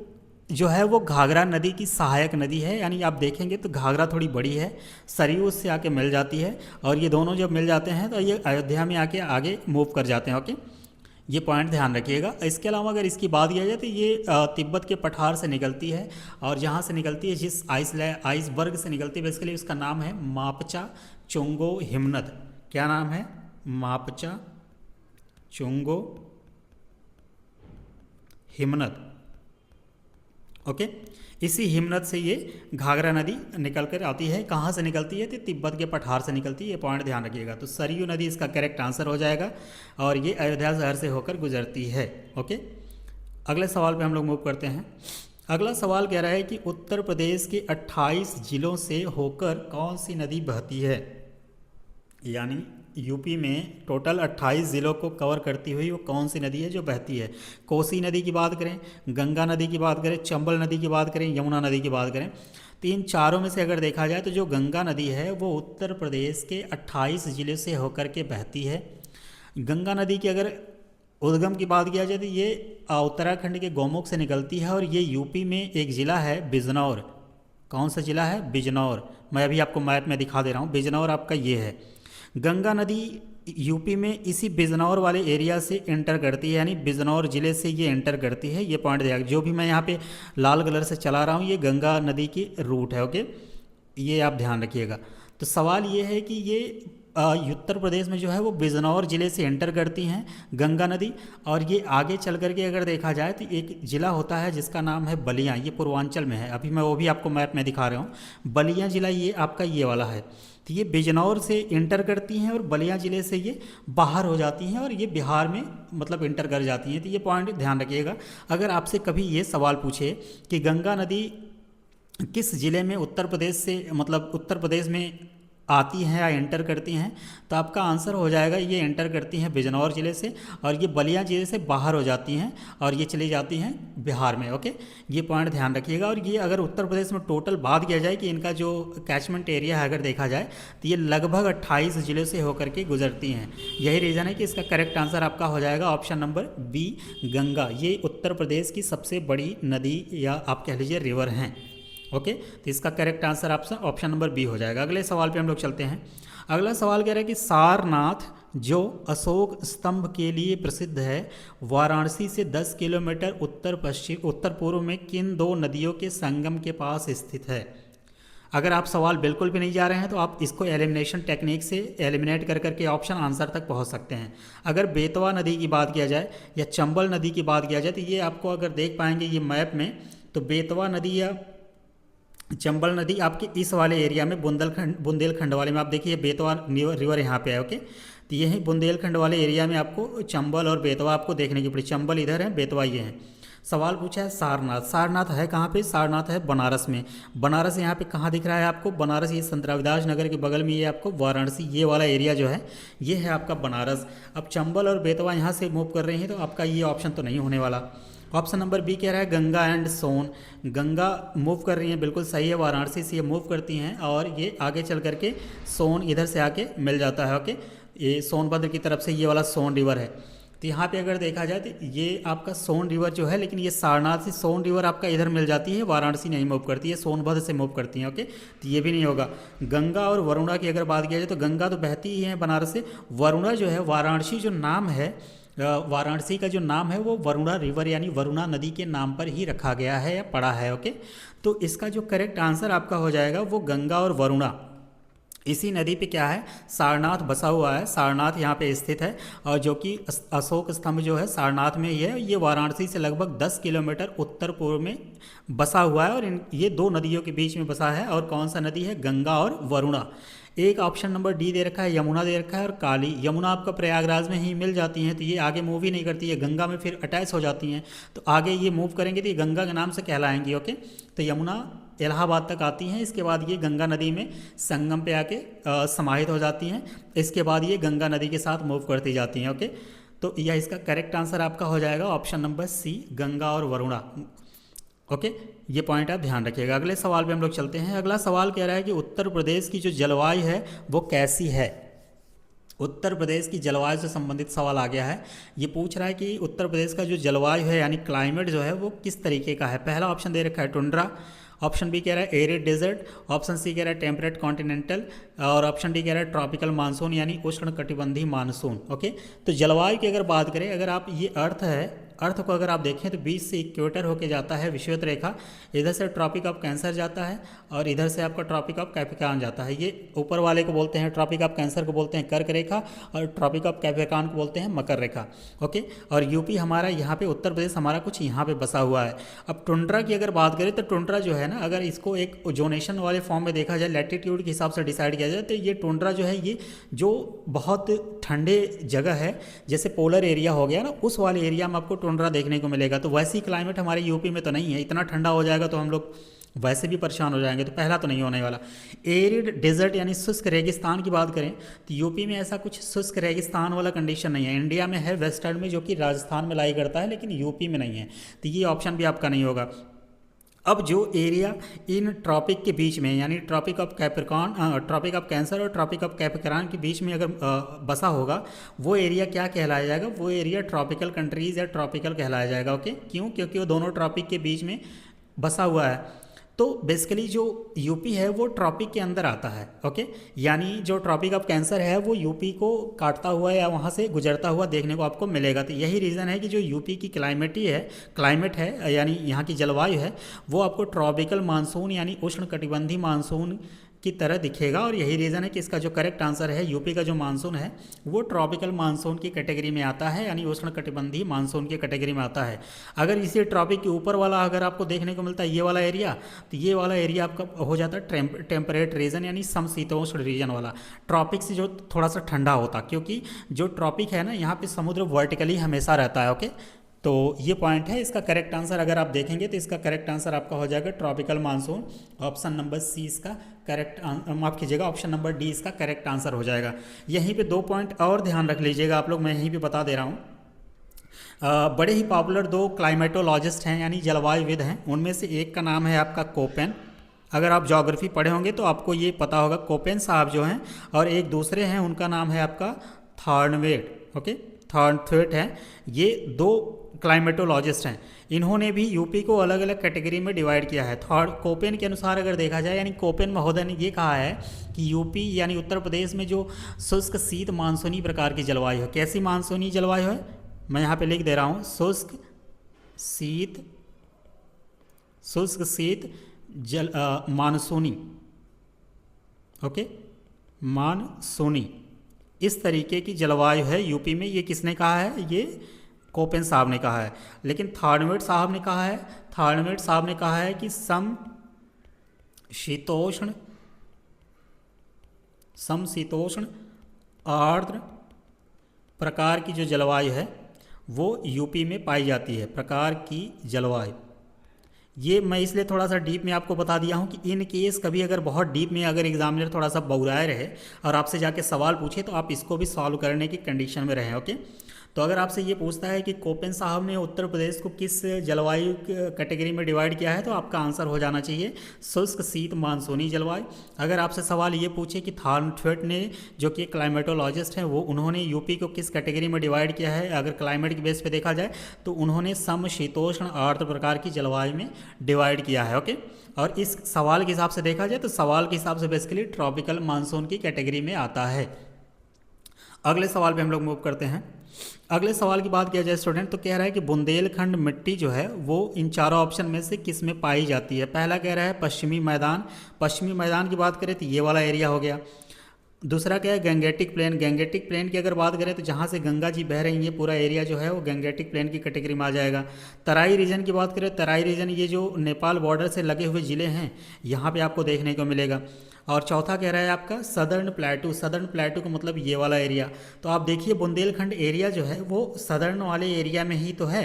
जो है वो घाघरा नदी की सहायक नदी है। यानी आप देखेंगे तो घाघरा थोड़ी बड़ी है, सरयू उससे आके मिल जाती है, और ये दोनों जब मिल जाते हैं तो ये अयोध्या में आके आगे मूव कर जाते हैं। ओके, ये पॉइंट ध्यान रखिएगा। इसके अलावा अगर इसकी बात किया जाए तो ये तिब्बत के पठार से निकलती है, और जहाँ से निकलती है, जिस आइसबर्ग से निकलती है बेसिकली उसका नाम है मापचा चुंगो हिमनद। क्या नाम है? मापचा चुंगो हिमनद। ओके, इसी हिमनद से ये घाघरा नदी निकल कर आती है। कहाँ से निकलती है? तो तिब्बत के पठार से निकलती है। ये पॉइंट ध्यान रखिएगा। तो सरयू नदी इसका करेक्ट आंसर हो जाएगा, और ये अयोध्या शहर से होकर गुजरती है। ओके, अगले सवाल पे हम लोग मूव करते हैं। अगला सवाल कह रहा है कि उत्तर प्रदेश के 28 जिलों से होकर कौन सी नदी बहती है? यानी यूपी में टोटल 28 ज़िलों को कवर करती हुई वो कौन सी नदी है जो बहती है? कोसी नदी की बात करें, गंगा नदी की बात करें, चंबल नदी की बात करें, यमुना नदी की बात करें। तो इन चारों में से अगर देखा जाए तो जो गंगा नदी है वो उत्तर प्रदेश के 28 ज़िले से होकर के बहती है। गंगा नदी की अगर उद्गम की बात किया जाए तो ये उत्तराखंड के गौमुख से निकलती है, और ये यूपी में एक ज़िला है बिजनौर। कौन सा ज़िला है? बिजनौर। मैं अभी आपको मैप में दिखा दे रहा हूँ, बिजनौर आपका ये है। गंगा नदी यूपी में इसी बिजनौर वाले एरिया से एंटर करती है, यानी बिजनौर ज़िले से ये एंटर करती है। ये पॉइंट देखिए, जो भी मैं यहाँ पे लाल कलर से चला रहा हूँ ये गंगा नदी की रूट है। ओके, ये आप ध्यान रखिएगा। तो सवाल ये है कि ये उत्तर प्रदेश में जो है वो बिजनौर ज़िले से एंटर करती हैं गंगा नदी, और ये आगे चल करके अगर देखा जाए तो एक ज़िला होता है जिसका नाम है बलिया। ये पूर्वांचल में है, अभी मैं वो भी आपको मैप में दिखा रहा हूँ। बलिया ज़िला ये आपका ये वाला है। तो ये बिजनौर से इंटर करती हैं और बलिया ज़िले से ये बाहर हो जाती हैं, और ये बिहार में मतलब इंटर कर जाती हैं। तो ये पॉइंट ध्यान रखिएगा। अगर आपसे कभी ये सवाल पूछे कि गंगा नदी किस ज़िले में उत्तर प्रदेश से मतलब उत्तर प्रदेश में आती हैं या एंटर करती हैं, तो आपका आंसर हो जाएगा ये एंटर करती हैं बिजनौर ज़िले से, और ये बलिया ज़िले से बाहर हो जाती हैं और ये चली जाती हैं बिहार में। ओके, ये पॉइंट ध्यान रखिएगा। और ये अगर उत्तर प्रदेश में टोटल बात किया जाए कि इनका जो कैचमेंट एरिया है अगर देखा जाए तो ये लगभग 28 ज़िलों से होकर के गुजरती हैं। यही रीज़न है कि इसका करेक्ट आंसर आपका हो जाएगा ऑप्शन नंबर बी, गंगा। ये उत्तर प्रदेश की सबसे बड़ी नदी या आप कह लीजिए रिवर हैं। ओके, तो इसका करेक्ट आंसर आपका ऑप्शन नंबर बी हो जाएगा। अगले सवाल पे हम लोग चलते हैं। अगला सवाल कह रहा है कि सारनाथ जो अशोक स्तंभ के लिए प्रसिद्ध है, वाराणसी से 10 किलोमीटर उत्तर पूर्व में किन दो नदियों के संगम के पास स्थित है? अगर आप सवाल बिल्कुल भी नहीं जा रहे हैं तो आप इसको एलिमिनेशन टेक्निक से एलिमिनेट कर करके ऑप्शन आंसर तक पहुंच सकते हैं। अगर बेतवा नदी की बात किया जाए या चंबल नदी की बात किया जाए तो ये आपको अगर देख पाएंगे ये मैप में, तो बेतवा नदी या चंबल नदी आपके इस वाले एरिया में बुंदेलखंड वाले में आप देखिए बेतवा रिवर यहाँ पे है। ओके, तो यही बुंदेलखंड वाले एरिया में आपको चंबल और बेतवा आपको देखने की पड़ी। चंबल इधर है, बेतवा ये है। सवाल पूछा है सारनाथ। सारनाथ है कहाँ पे? सारनाथ है बनारस में। बनारस यहाँ पे कहाँ दिख रहा है आपको? बनारस ये संत रविदास नगर के बगल में ये आपको वाराणसी ये वाला एरिया जो है ये है आपका बनारस। अब चंबल और बेतवा यहाँ से मूव कर रही हैं तो आपका ये ऑप्शन तो नहीं होने वाला। ऑप्शन नंबर बी कह रहा है गंगा एंड सोन। गंगा मूव कर रही हैं, बिल्कुल सही है, वाराणसी से ये मूव करती हैं और ये आगे चल करके सोन इधर से आके मिल जाता है। ओके, ये सोनभद्र की तरफ से ये वाला सोन रिवर है। तो यहाँ पे अगर देखा जाए तो ये आपका सोन रिवर जो है, लेकिन ये सारनाथ से सोन रिवर आपका इधर मिल जाती है, वाराणसी नहीं मूव करती है, सोनभद्र से मूव करती है। ओके, तो ये भी नहीं होगा। गंगा और वरुणा की अगर बात किया जाए तो गंगा तो बहती ही है बनारस से, वरुणा जो है वाराणसी जो नाम है, वाराणसी का जो नाम है वो वरुणा रिवर यानी वरुणा नदी के नाम पर ही रखा गया है या पड़ा है। ओके, तो इसका जो करेक्ट आंसर आपका हो जाएगा वो गंगा और वरुणा, इसी नदी पे क्या है, सारनाथ बसा हुआ है। सारनाथ यहाँ पे स्थित है, और जो कि अशोक स्तंभ जो है सारनाथ में ही है। ये वाराणसी से लगभग 10 किलोमीटर उत्तर पूर्व में बसा हुआ है, और ये दो नदियों के बीच में बसा है। और कौन सा नदी है, गंगा और वरुणा। एक ऑप्शन नंबर डी दे रखा है, यमुना दे रखा है, और काली। यमुना आपका प्रयागराज में ही मिल जाती हैं, तो ये आगे मूव ही नहीं करती है, गंगा में फिर अटैच हो जाती हैं, तो आगे ये मूव करेंगे तो ये गंगा के नाम से कहलाएंगी। ओके, तो यमुना इलाहाबाद तक आती हैं, इसके बाद ये गंगा नदी में संगम पे आके समाहित हो जाती हैं, इसके बाद ये गंगा नदी के साथ मूव करती जाती हैं। ओके, तो यह इसका करेक्ट आंसर आपका हो जाएगा ऑप्शन नंबर सी, गंगा और वरुणा। ओके, ये पॉइंट आप ध्यान रखिएगा। अगले सवाल पे हम लोग चलते हैं। अगला सवाल कह रहा है कि उत्तर प्रदेश की जो जलवायु है वो कैसी है। उत्तर प्रदेश की जलवायु से संबंधित सवाल आ गया है। ये पूछ रहा है कि उत्तर प्रदेश का जो जलवायु है यानी क्लाइमेट जो है वो किस तरीके का है। पहला ऑप्शन दे रखा है टुंड्रा, ऑप्शन बी कह रहा है एरिड डेजर्ट, ऑप्शन सी कह रहा है टेम्परेट कॉन्टिनेंटल, और ऑप्शन डी कह रहा है ट्रॉपिकल मानसून यानी उष्ण कटिबंधीय मानसून। ओके, तो जलवायु की अगर बात करें, अगर आप ये अर्थ है, अर्थ को अगर आप देखें तो बीच से इक्वेटर होके जाता है विषुवत रेखा, इधर से ट्रॉपिक ऑफ कैंसर जाता है, और इधर से आपका ट्रॉपिक ऑफ कैप्रिकॉर्न जाता है। ये ऊपर वाले को बोलते हैं, ट्रॉपिक ऑफ कैंसर को बोलते हैं कर्क रेखा, और ट्रॉपिक ऑफ कैप्रिकॉर्न को बोलते हैं मकर रेखा। ओके, और यूपी हमारा यहाँ पे, उत्तर प्रदेश हमारा कुछ यहाँ पे बसा हुआ है। अब टुंड्रा की अगर बात करें तो टुंड्रा जो है ना, अगर इसको एक जोनेशन वाले फॉर्म में देखा जाए, लैटिट्यूड के हिसाब से डिसाइड किया जाए, तो ये टुंड्रा जो है ये जो बहुत ठंडे जगह है, जैसे पोलर एरिया हो गया ना, उस वाले एरिया में आपको टुंड्रा देखने को मिलेगा। तो वैसी क्लाइमेट हमारे यूपी में तो नहीं है, इतना ठंडा हो जाएगा तो हम लोग वैसे भी परेशान हो जाएंगे, तो पहला तो नहीं होने वाला। एरिड डेजर्ट यानी शुष्क रेगिस्तान की बात करें तो यूपी में ऐसा कुछ शुष्क रेगिस्तान वाला कंडीशन नहीं है। इंडिया में है वेस्टर्न में, जो कि राजस्थान में लाई करता है, लेकिन यूपी में नहीं है, तो ये ऑप्शन भी आपका नहीं होगा। अब जो एरिया इन ट्रॉपिक के बीच में यानी tropic of Capricorn, tropic of Cancer और ट्रॉपिक ऑफ कैप्रिकॉर्न के बीच में अगर बसा होगा, वो एरिया क्या कहलाया जाएगा, वो एरिया ट्रॉपिकल कंट्रीज़ या ट्रॉपिकल कहलाया जाएगा। ओके, क्यों, क्योंकि वो दोनों ट्रॉपिक के बीच में बसा हुआ है। तो बेसिकली जो यूपी है वो ट्रॉपिक के अंदर आता है। ओके, यानी जो ट्रॉपिक ऑफ कैंसर है वो यूपी को काटता हुआ या वहाँ से गुजरता हुआ देखने को आपको मिलेगा। तो यही रीज़न है कि जो यूपी की क्लाइमेट है यानी यहाँ की जलवायु है, वो आपको ट्रॉपिकल मानसून यानी उष्ण कटिबंधीय मानसून की तरह दिखेगा। और यही रीज़न है कि इसका जो करेक्ट आंसर है, यूपी का जो मानसून है वो ट्रॉपिकल मानसून की कैटेगरी में आता है, यानी उष्ण कटिबंधीय मानसून की कैटेगरी में आता है। अगर इसी ट्रॉपिक के ऊपर वाला अगर आपको देखने को मिलता है ये वाला एरिया, तो ये वाला एरिया आपका हो जाता है टेम्परेट रीजन यानी समशीतोष्ण रीजन वाला, ट्रॉपिक से जो थोड़ा सा ठंडा होता, क्योंकि जो ट्रॉपिक है ना यहाँ पे समुद्र वर्टिकली हमेशा रहता है। ओके, तो ये पॉइंट है। इसका करेक्ट आंसर अगर आप देखेंगे तो इसका करेक्ट आंसर आपका हो जाएगा tropical monsoon, option number C इसका करेक्ट, माफ कीजिएगा ऑप्शन नंबर डी इसका करेक्ट आंसर हो जाएगा। यहीं पे 2 पॉइंट और ध्यान रख लीजिएगा आप लोग, मैं यहीं पे बता दे रहा हूँ। बड़े ही पॉपुलर 2 क्लाइमेटोलॉजिस्ट हैं यानी जलवायुविद हैं, उनमें से एक का नाम है आपका कोपेन। अगर आप ज्योग्राफी पढ़े होंगे तो आपको ये पता होगा, कोपेन साहब जो हैं, और एक दूसरे हैं उनका नाम है आपका थॉर्नवेट। ओके, थॉर्नवेट हैं। ये 2 क्लाइमेटोलॉजिस्ट हैं, इन्होंने भी यूपी को अलग अलग कैटेगरी में डिवाइड किया है। कोपेन के अनुसार अगर देखा जाए, यानी कोपेन महोदय ने ये कहा है कि यूपी यानी उत्तर प्रदेश में जो शुष्क शीत मानसूनी प्रकार की जलवायु है, कैसी मानसूनी जलवायु है, मैं यहाँ पे लिख दे रहा हूँ, शुष्क शीत मानसूनी। ओके, मानसूनी इस तरीके की जलवायु है यूपी में। ये किसने कहा है, ये कोपेन साहब ने कहा है। लेकिन थॉर्नवेट साहब ने कहा है कि समशीतोष्ण आर्द्र प्रकार की जो जलवायु है वो यूपी में पाई जाती है, प्रकार की जलवायु। ये मैं इसलिए थोड़ा सा डीप में आपको बता दिया हूँ कि इन केस कभी अगर बहुत डीप में अगर एग्जामिनर थोड़ा सा बौराए रहे और आपसे जाके सवाल पूछे तो आप इसको भी सॉल्व करने की कंडीशन में रहें। ओके, तो अगर आपसे ये पूछता है कि कोपेन साहब ने उत्तर प्रदेश को किस जलवायु कैटेगरी में डिवाइड किया है, तो आपका आंसर हो जाना चाहिए शुष्क शीत मानसूनी जलवायु। अगर आपसे सवाल ये पूछे कि थॉर्नथवेट ने, जो कि क्लाइमेटोलॉजिस्ट हैं, वो उन्होंने यूपी को किस कैटेगरी में डिवाइड किया है, अगर क्लाइमेट की बेस पे देखा जाए तो उन्होंने समशीतोष्ण आर्द्र प्रकार की जलवायु में डिवाइड किया है। ओके, और इस सवाल के हिसाब से देखा जाए तो सवाल के हिसाब से बेसिकली ट्रॉपिकल मानसून की कैटेगरी में आता है। अगले सवाल पे हम लोग मूव करते हैं। अगले सवाल की बात किया जाए स्टूडेंट, तो कह रहा है कि बुंदेलखंड मिट्टी जो है वो इन चारों ऑप्शन में से किस में पाई जाती है। पहला कह रहा है पश्चिमी मैदान, पश्चिमी मैदान की बात करें तो ये वाला एरिया हो गया। दूसरा क्या है गंगेटिक प्लेन, गंगेटिक प्लेन की अगर बात करें तो जहाँ से गंगा जी बह रही हैं पूरा एरिया जो है वो गंगेटिक प्लेन की कैटेगरी में आ जाएगा। तराई रीजन की बात करें, तराई रीजन ये जो नेपाल बॉर्डर से लगे हुए ज़िले हैं यहाँ पे आपको देखने को मिलेगा। और चौथा कह रहा है आपका सदर्न प्लेटू, सदर्न प्लेटू का मतलब ये वाला एरिया। तो आप देखिए बुंदेलखंड एरिया जो है वो सदर्न वाले एरिया में ही तो है,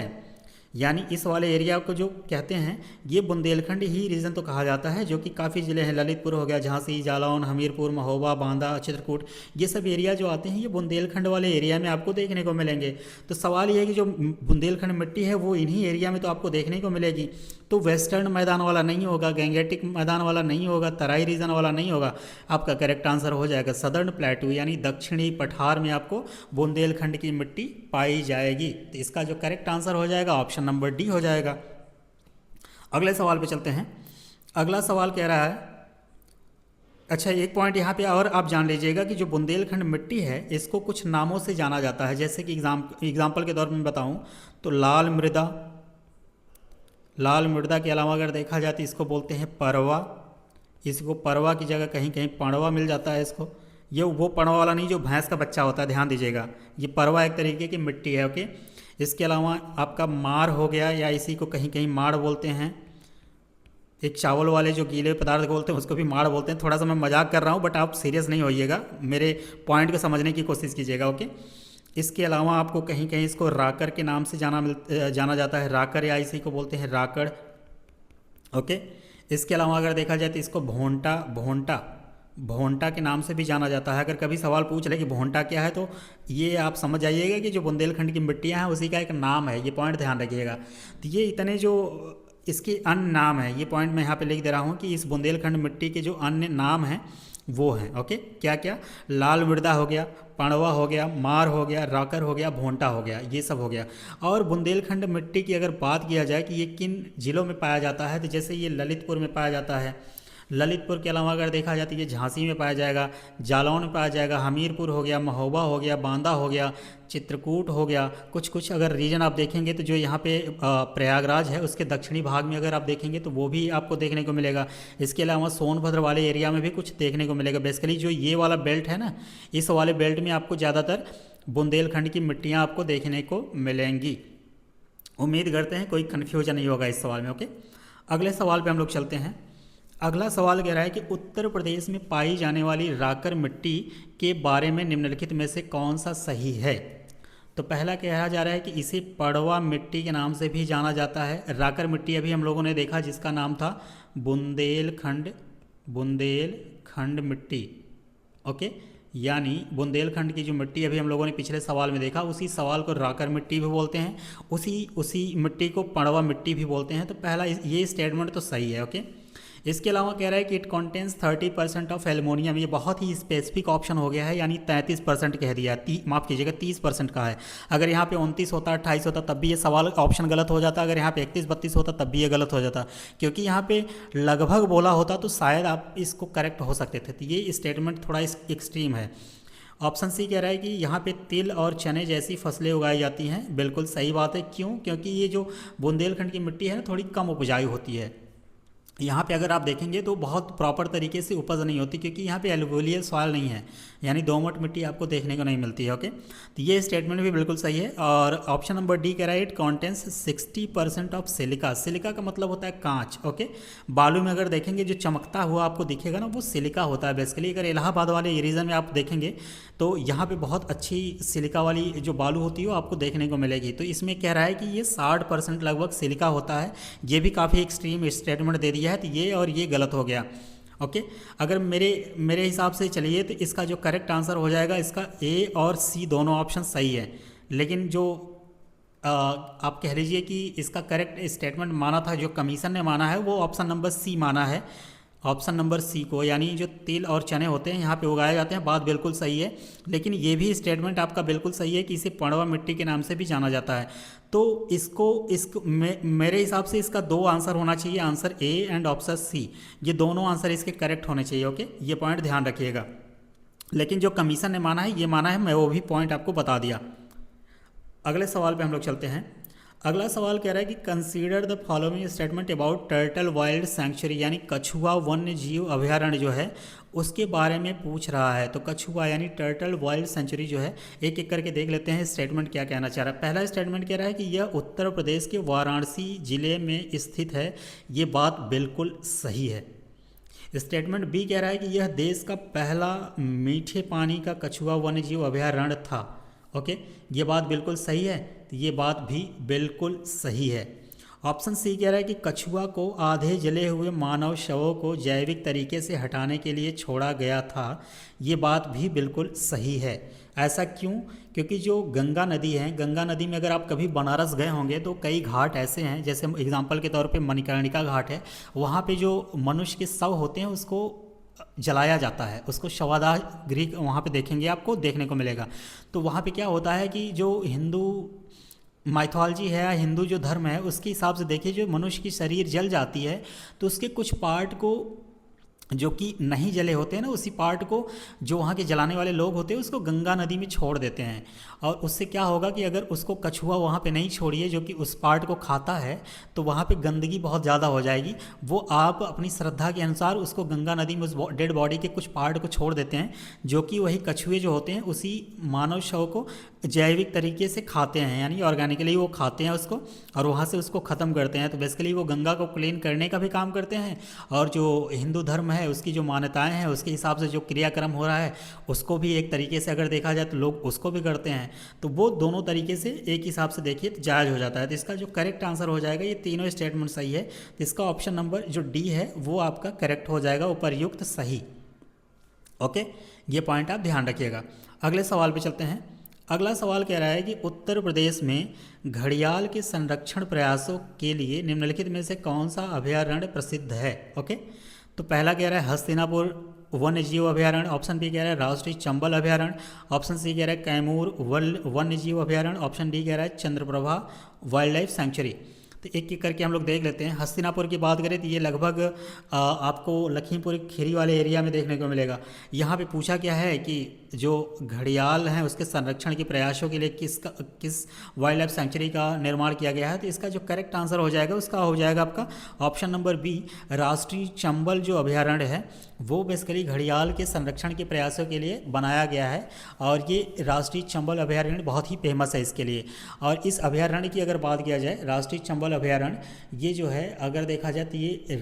यानी इस वाले एरिया को जो कहते हैं ये बुंदेलखंड ही रीजन तो कहा जाता है, जो कि काफ़ी ज़िले हैं, ललितपुर हो गया, झांसी, जालौन, हमीरपुर, महोबा, बांदा, चित्रकूट, ये सब एरिया जो आते हैं ये बुंदेलखंड वाले एरिया में आपको देखने को मिलेंगे। तो सवाल ये है कि जो बुंदेलखंड मिट्टी है वो इन्हीं एरिया में तो आपको देखने को मिलेगी। तो वेस्टर्न मैदान वाला नहीं होगा, गैंगेटिक मैदान वाला नहीं होगा, तराई रीजन वाला नहीं होगा, आपका करेक्ट आंसर हो जाएगा सदर्न प्लेटू, यानी दक्षिणी पठार में आपको बुंदेलखंड की मिट्टी पाई जाएगी। तो इसका जो करेक्ट आंसर हो जाएगा ऑप्शन नंबर डी हो जाएगा। अगले सवाल पे चलते हैं। अगला सवाल कह रहा है, अच्छा एक पॉइंट यहाँ पे और आप जान लीजिएगा कि जो बुंदेलखंड मिट्टी है इसको कुछ नामों से जाना जाता है। जैसे कि एग्जाम्पल के तौर पर मैं बताऊँ तो लाल मृदा, लाल मृदा के अलावा अगर देखा जाए तो इसको बोलते हैं परवा, इसको परवा की जगह कहीं कहीं पड़वा मिल जाता है इसको। ये वो पड़वा वाला नहीं जो भैंस का बच्चा होता है, ध्यान दीजिएगा, ये परवा एक तरीके की मिट्टी है। ओके, इसके अलावा आपका मार हो गया, या इसी को कहीं कहीं माड़ बोलते हैं। एक चावल वाले जो गीले पदार्थ बोलते हैं उसको भी माड़ बोलते हैं। थोड़ा सा मैं मजाक कर रहा हूँ बट आप सीरियस नहीं होइएगा, मेरे पॉइंट को समझने की कोशिश कीजिएगा। ओके, इसके अलावा आपको कहीं कहीं इसको राकर के नाम से जाना जाता है, राकर, या इसी को बोलते हैं राकड़। ओके, इसके अलावा अगर देखा जाए तो इसको भोंटा, भोंटा, भोंटा के नाम से भी जाना जाता है। अगर कभी सवाल पूछ ले कि भोंटा क्या है तो ये आप समझ जाइएगा कि जो बुंदेलखंड की मिट्टियाँ हैं उसी का एक नाम है, ये पॉइंट ध्यान रखिएगा। तो ये इतने जो इसके अन्य नाम है, ये पॉइंट मैं यहाँ पे लिख दे रहा हूँ कि इस बुंदेलखंड मिट्टी के जो अन्य नाम हैं वो हैं। ओके, क्या क्या, लाल मृदा हो गया, पड़वा हो गया, मार हो गया, राकर हो गया, भोंटा हो गया, ये सब हो गया। और बुंदेलखंड मिट्टी की अगर बात किया जाए कि ये किन जिलों में पाया जाता है, तो जैसे ये ललितपुर में पाया जाता है, ललितपुर के अलावा अगर देखा जाए तो ये झांसी में पाया जाएगा, जालौन में पाया जाएगा, हमीरपुर हो गया, महोबा हो गया, बांदा हो गया, चित्रकूट हो गया। कुछ कुछ अगर रीजन आप देखेंगे तो जो यहाँ पे प्रयागराज है उसके दक्षिणी भाग में अगर आप देखेंगे तो वो भी आपको देखने को मिलेगा। इसके अलावा सोनभद्र वाले एरिया में भी कुछ देखने को मिलेगा। बेसिकली जो ये वाला बेल्ट है ना, इस वाले बेल्ट में आपको ज़्यादातर बुंदेलखंड की मिट्टियाँ आपको देखने को मिलेंगी। उम्मीद करते हैं कोई कन्फ्यूजन नहीं होगा इस सवाल में। ओके, अगले सवाल पर हम लोग चलते हैं। अगला सवाल कह रहा है कि उत्तर प्रदेश में पाई जाने वाली राकर मिट्टी के बारे में निम्नलिखित में से कौन सा सही है। तो पहला कहा जा रहा है कि इसे पड़वा मिट्टी के नाम से भी जाना जाता है। राकर मिट्टी अभी हम लोगों ने देखा जिसका नाम था बुंदेलखंड, बुंदेलखंड मिट्टी। ओके, यानी बुंदेलखंड की जो मिट्टी अभी हम लोगों ने पिछले सवाल में देखा, उसी सवाल को राकर मिट्टी भी बोलते हैं, उसी मिट्टी को पड़वा मिट्टी भी बोलते हैं। तो पहला ये स्टेटमेंट तो सही है। ओके, इसके अलावा कह रहा है कि इट कंटेन्स 30% ऑफ एल्युमिनियम, ये बहुत ही स्पेसिफिक ऑप्शन हो गया है, यानी 33% कह दिया है, माफ़ कीजिएगा 30% का है। अगर यहाँ पे 29 होता, 28 होता तब भी ये सवाल ऑप्शन गलत हो जाता, अगर यहाँ पे 31-32 होता तब भी ये गलत हो जाता, क्योंकि यहाँ पे लगभग बोला होता तो शायद आप इसको करेक्ट हो सकते थे। तो ये स्टेटमेंट थोड़ा एक्सट्रीम है। ऑप्शन सी कह रहा है कि यहाँ पे तिल और चने जैसी फसलें उगाई जाती हैं, बिल्कुल सही बात है। क्यों? क्योंकि ये जो बुंदेलखंड की मिट्टी है ना थोड़ी कम उपजाऊ होती है। यहाँ पे अगर आप देखेंगे तो बहुत प्रॉपर तरीके से उपज नहीं होती, क्योंकि यहाँ पे एलुवियल सॉइल नहीं है, यानी दोमट मिट्टी आपको देखने को नहीं मिलती है। ओके, तो ये स्टेटमेंट भी बिल्कुल सही है। और ऑप्शन नंबर डी कह रहा है it contains 60% of silica. Silica का मतलब होता है कांच। ओके, बालू में अगर देखेंगे जो चमकता हुआ आपको दिखेगा ना वो सिलिका होता है बेसिकली। अगर इलाहाबाद वाले रीजन में आप देखेंगे तो यहाँ पे बहुत अच्छी सिलिका वाली जो बालू होती है वो आपको देखने को मिलेगी। तो इसमें कह रहा है कि ये 60% लगभग सिलिका होता है। ये भी काफ़ी एक्सट्रीम स्टेटमेंट दे दिया है, तो ये और ये गलत हो गया। ओके, अगर मेरे हिसाब से चलिए तो इसका जो करेक्ट आंसर हो जाएगा, इसका ए और सी दोनों ऑप्शन सही है। लेकिन जो आप कह लीजिए कि इसका करेक्ट स्टेटमेंट माना था, जो कमीशन ने माना है, वो ऑप्शन नंबर सी माना है, ऑप्शन नंबर सी को, यानी जो तिल और चने होते हैं यहाँ पे उगाए जाते हैं। बात बिल्कुल सही है, लेकिन ये भी स्टेटमेंट आपका बिल्कुल सही है कि इसे पड़वा मिट्टी के नाम से भी जाना जाता है। तो इसको मेरे हिसाब से इसका दो आंसर होना चाहिए, answer A and option C, ये दोनों आंसर इसके करेक्ट होने चाहिए। ओके, ये पॉइंट ध्यान रखिएगा। लेकिन जो कमीशन ने माना है, ये माना है, मैं वो भी पॉइंट आपको बता दिया। अगले सवाल पे हम लोग चलते हैं। अगला सवाल कह रहा है कि consider the following statement about turtle wild sanctuary, यानी कछुआ वन्य जीव अभयारण्य जो है उसके बारे में पूछ रहा है। तो कछुआ यानी टर्टल वाइल्ड सेंचुरी जो है, एक एक करके देख लेते हैं स्टेटमेंट क्या कहना चाह रहा है। पहला स्टेटमेंट कह रहा है कि यह उत्तर प्रदेश के वाराणसी जिले में स्थित है। ये बात बिल्कुल सही है। स्टेटमेंट बी कह रहा है कि यह देश का पहला मीठे पानी का कछुआ वन्य जीव अभयारण्य था। ओके, ये बात बिल्कुल सही है, तो ये बात भी बिल्कुल सही है। ऑप्शन सी कह रहा है कि कछुआ को आधे जले हुए मानव शवों को जैविक तरीके से हटाने के लिए छोड़ा गया था। ये बात भी बिल्कुल सही है। ऐसा क्यों? क्योंकि जो गंगा नदी है, गंगा नदी में अगर आप कभी बनारस गए होंगे तो कई घाट ऐसे हैं, जैसे एग्जांपल के तौर पे मणिकर्णिका घाट है, वहाँ पे जो मनुष्य के शव होते हैं उसको जलाया जाता है, उसको शवादाह गृह वहाँ पे देखेंगे, आपको देखने को मिलेगा। तो वहाँ पे क्या होता है कि जो हिंदू माइथोलॉजी है या हिंदू जो धर्म है उसके हिसाब से देखिए, जो मनुष्य की शरीर जल जाती है तो उसके कुछ पार्ट को जो कि नहीं जले होते हैं ना, उसी पार्ट को जो वहाँ के जलाने वाले लोग होते हैं उसको गंगा नदी में छोड़ देते हैं। और उससे क्या होगा कि अगर उसको कछुआ वहाँ पे नहीं छोड़िए जो कि उस पार्ट को खाता है, तो वहाँ पे गंदगी बहुत ज़्यादा हो जाएगी। वो आप अपनी श्रद्धा के अनुसार उसको गंगा नदी में उस डेड बॉडी के कुछ पार्ट को छोड़ देते हैं, जो कि वही कछुए जो होते हैं उसी मानव शव को जैविक तरीके से खाते हैं, यानी ऑर्गेनिकली वो खाते हैं उसको और वहाँ से उसको ख़त्म करते हैं। तो बेसिकली वो गंगा को क्लीन करने का भी काम करते हैं, और जो हिंदू धर्म है उसकी जो मान्यताएं हैं उसके हिसाब से जो क्रियाक्रम हो रहा है उसको भी एक तरीके से अगर देखा जाए तो लोग उसको भी करते हैं। तो वो दोनों तरीके से एक हिसाब से देखिए तो जायज़ हो जाता है। तो इसका जो करेक्ट आंसर हो जाएगा, ये तीनों स्टेटमेंट सही है, तो इसका ऑप्शन नंबर जो डी है वो आपका करेक्ट हो जाएगा, उपर्युक्त सही। ओके, ये पॉइंट आप ध्यान रखिएगा। अगले सवाल पे चलते हैं। अगला सवाल कह रहा है कि उत्तर प्रदेश में घड़ियाल के संरक्षण प्रयासों के लिए निम्नलिखित में से कौन सा अभयारण्य प्रसिद्ध है। ओके, तो पहला कह रहा है हस्तिनापुर वन्य जीव अभयारण्य, ऑप्शन बी कह रहा है राष्ट्रीय चंबल अभयारण्य, ऑप्शन सी कह रहा है कैमूर वन्य जीव अभयारण्य, ऑप्शन डी कह रहा है चंद्रप्रभा वाइल्ड लाइफ सेंचुरी। तो एक एक करके हम लोग देख लेते हैं। हस्तिनापुर की बात करें तो ये लगभग आपको लखीमपुर खीरी वाले एरिया में देखने को मिलेगा। यहाँ पे पूछा क्या है कि जो घड़ियाल हैं उसके संरक्षण के प्रयासों के लिए किस वाइल्ड लाइफ सेंचुरी का निर्माण किया गया है। तो इसका जो करेक्ट आंसर हो जाएगा उसका हो जाएगा आपका ऑप्शन नंबर बी, राष्ट्रीय चंबल जो अभयारण्य है वो बेसिकली घड़ियाल के संरक्षण के प्रयासों के लिए बनाया गया है। और ये राष्ट्रीय चंबल अभयारण्य बहुत ही फेमस है इसके लिए। और इस अभयारण्य की अगर बात किया जाए, राष्ट्रीय चंबल अभयारण्य ये जो है अगर देखा जाए तो ये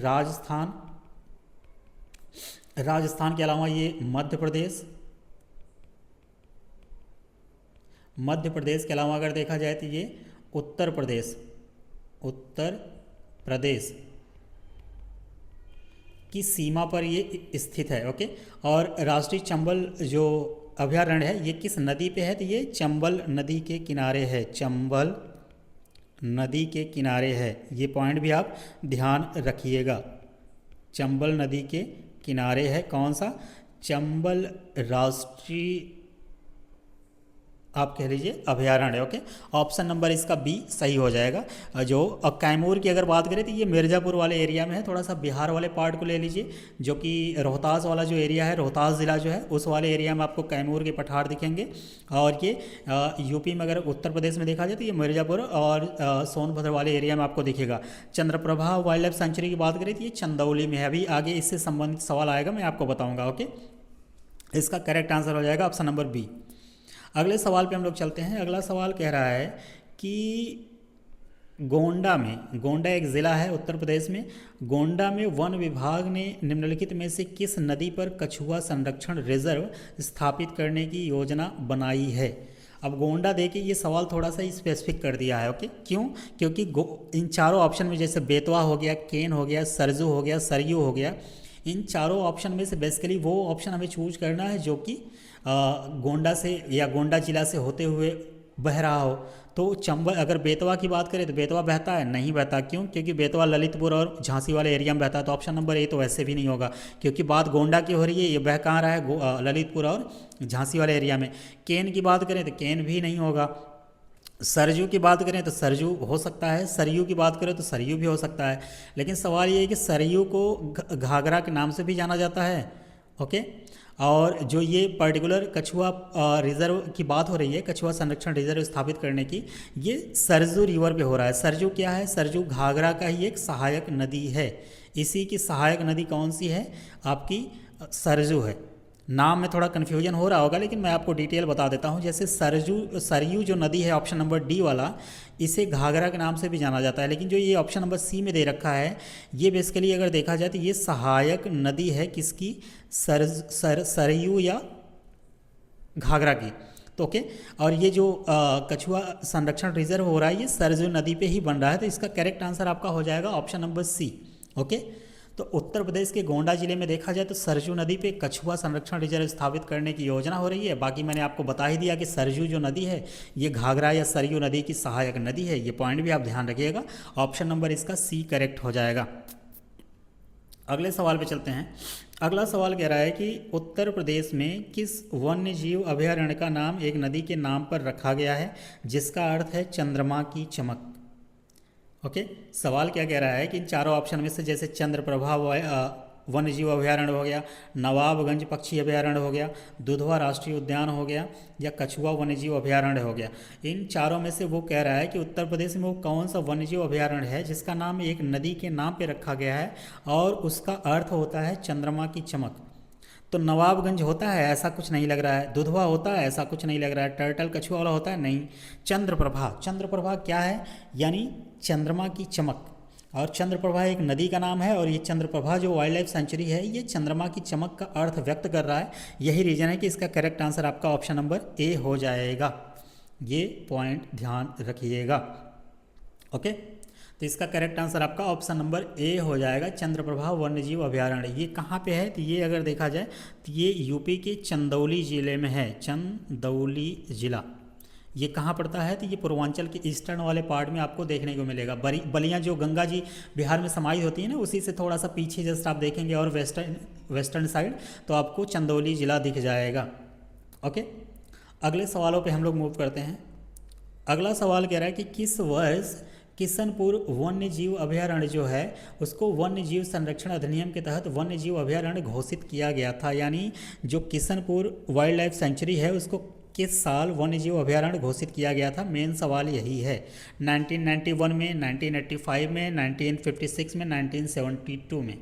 राजस्थान के अलावा ये मध्य प्रदेश के अलावा अगर देखा जाए तो ये उत्तर प्रदेश की सीमा पर ये स्थित है। ओके, और राष्ट्रीय चंबल जो अभयारण्य है ये किस नदी पे है? तो ये चंबल नदी के किनारे है, चंबल नदी के किनारे है। ये पॉइंट भी आप ध्यान रखिएगा, चंबल नदी के किनारे है। कौन सा? चंबल राष्ट्रीय आप कह लीजिए अभयारण्य। ओके, ऑप्शन नंबर इसका बी सही हो जाएगा। जो कैमूर की अगर बात करें तो ये मिर्ज़ापुर वाले एरिया में है, थोड़ा सा बिहार वाले पार्ट को ले लीजिए, जो कि रोहतास वाला जो एरिया है, रोहतास ज़िला जो है उस वाले एरिया में आपको कैमूर के पठार दिखेंगे। और ये यूपी में अगर उत्तर प्रदेश में देखा जाए तो ये मिर्ज़ापुर और सोनभद्र वाले एरिया में आपको दिखेगा। चंद्रप्रभा वाइल्ड लाइफ सेंचुरी की बात करें तो ये चंदौली में है। अभी आगे इससे संबंधित सवाल आएगा, मैं आपको बताऊँगा। ओके, इसका करेक्ट आंसर हो जाएगा ऑप्शन नंबर बी। अगले सवाल पे हम लोग चलते हैं। अगला सवाल कह रहा है कि गोंडा एक ज़िला है उत्तर प्रदेश में, गोंडा में वन विभाग ने निम्नलिखित में से किस नदी पर कछुआ संरक्षण रिजर्व स्थापित करने की योजना बनाई है। अब गोंडा देखिए, ये सवाल थोड़ा सा स्पेसिफिक कर दिया है। ओके, क्यों? क्योंकि इन चारों ऑप्शन में जैसे बेतवा हो गया, केन हो गया, सरजू हो गया, सरयू हो गया, इन चारों ऑप्शन में से बेसिकली वो ऑप्शन हमें चूज करना है जो कि गोंडा से या गोंडा जिला से होते हुए बह रहा हो। तो चंबल, अगर बेतवा की बात करें तो बेतवा बहता है? नहीं बहता। क्यों? क्योंकि बेतवा ललितपुर और झांसी वाले एरिया में बहता है, तो ऑप्शन नंबर ए तो वैसे भी नहीं होगा, क्योंकि बात गोंडा की हो रही है। ये बह कहाँ रहा है? ललितपुर और झांसी वाले एरिया में। केन की बात करें तो केन भी नहीं होगा। सरजू की बात करें तो सरजू हो सकता है, सरयू की बात करें तो सरयू भी हो सकता है। लेकिन सवाल ये है कि सरयू को घाघरा के नाम से भी जाना जाता है। ओके। और जो ये पर्टिकुलर कछुआ रिजर्व की बात हो रही है, कछुआ संरक्षण रिजर्व स्थापित करने की, ये सरजू रिवर पे हो रहा है। सरजू क्या है? सरजू घाघरा का ही एक सहायक नदी है। इसी की सहायक नदी कौन सी है? आपकी सरजू है। नाम में थोड़ा कन्फ्यूजन हो रहा होगा, लेकिन मैं आपको डिटेल बता देता हूँ। जैसे सरयू जो नदी है, ऑप्शन नंबर डी वाला, इसे घाघरा के नाम से भी जाना जाता है। लेकिन जो ये ऑप्शन नंबर सी में दे रखा है, ये बेसिकली अगर देखा जाए तो ये सहायक नदी है किसकी? सरयू या घाघरा की। तो ओके। और ये जो कछुआ संरक्षण रिजर्व हो रहा है, ये सरजू नदी पे ही बन रहा है। तो इसका करेक्ट आंसर आपका हो जाएगा ऑप्शन नंबर सी। ओके। तो उत्तर प्रदेश के गोंडा जिले में देखा जाए तो सरजू नदी पे कछुआ संरक्षण रिजर्व स्थापित करने की योजना हो रही है। बाकी मैंने आपको बता ही दिया कि सरजू जो नदी है, ये घाघरा या सरयू नदी की सहायक नदी है। ये पॉइंट भी आप ध्यान रखिएगा। ऑप्शन नंबर इसका सी करेक्ट हो जाएगा। अगले सवाल पे चलते हैं। अगला सवाल कह रहा है कि उत्तर प्रदेश में किस वन्य जीव अभयारण्य का नाम एक नदी के नाम पर रखा गया है, जिसका अर्थ है चंद्रमा की चमक? ओके। सवाल क्या कह रहा है कि इन चारों ऑप्शन में से, जैसे चंद्रप्रभा वन्य जीव अभयारण्य हो गया, नवाबगंज पक्षी अभयारण्य हो गया, दुधवा राष्ट्रीय उद्यान हो गया, या कछुआ वन्य जीव अभयारण्य हो गया, इन चारों में से वो कह रहा है कि उत्तर प्रदेश में वो कौन सा वन्य जीव अभयारण्य है जिसका नाम एक नदी के नाम पे रखा गया है और उसका अर्थ होता है चंद्रमा की चमक? तो नवाबगंज होता है? ऐसा कुछ नहीं लग रहा है। दुधवा होता है? ऐसा कुछ नहीं लग रहा है। टर्टल कछुआ वाला होता है? नहीं। चंद्रप्रभा, चंद्रप्रभा क्या है? यानी चंद्रमा की चमक। और चंद्रप्रभा एक नदी का नाम है, और ये चंद्रप्रभा जो वाइल्ड लाइफ सेंचुरी है, ये चंद्रमा की चमक का अर्थ व्यक्त कर रहा है। यही रीजन है कि इसका करेक्ट आंसर आपका ऑप्शन नंबर ए हो जाएगा। ये पॉइंट ध्यान रखिएगा। ओके। तो इसका करेक्ट आंसर आपका ऑप्शन नंबर ए हो जाएगा, चंद्रप्रभा वन्यजीव अभयारण्य। ये कहाँ पे है? तो ये अगर देखा जाए तो ये यूपी के चंदौली ज़िले में है। चंदौली ज़िला ये कहाँ पड़ता है? तो ये पूर्वांचल के ईस्टर्न वाले पार्ट में आपको देखने को मिलेगा। बलियाँ जो गंगा जी बिहार में समाई होती है ना, उसी से थोड़ा सा पीछे जस्ट आप देखेंगे और वेस्टर्न साइड तो आपको चंदौली ज़िला दिख जाएगा। ओके। अगले सवालों पे हम लोग मूव करते हैं। अगला सवाल कह रहा है कि किस वर्ष किशनपुर वन्य जीव अभयारण्य जो है उसको वन्य जीव संरक्षण अधिनियम के तहत वन्य जीव अभयारण्य घोषित किया गया था? यानी जो किशनपुर वाइल्ड लाइफ सेंचुरी है उसको किस साल वन्य जीव अभयारण्य घोषित किया गया था? मेन सवाल यही है। 1991 में, 1985 में, 1956 में, 1972 में।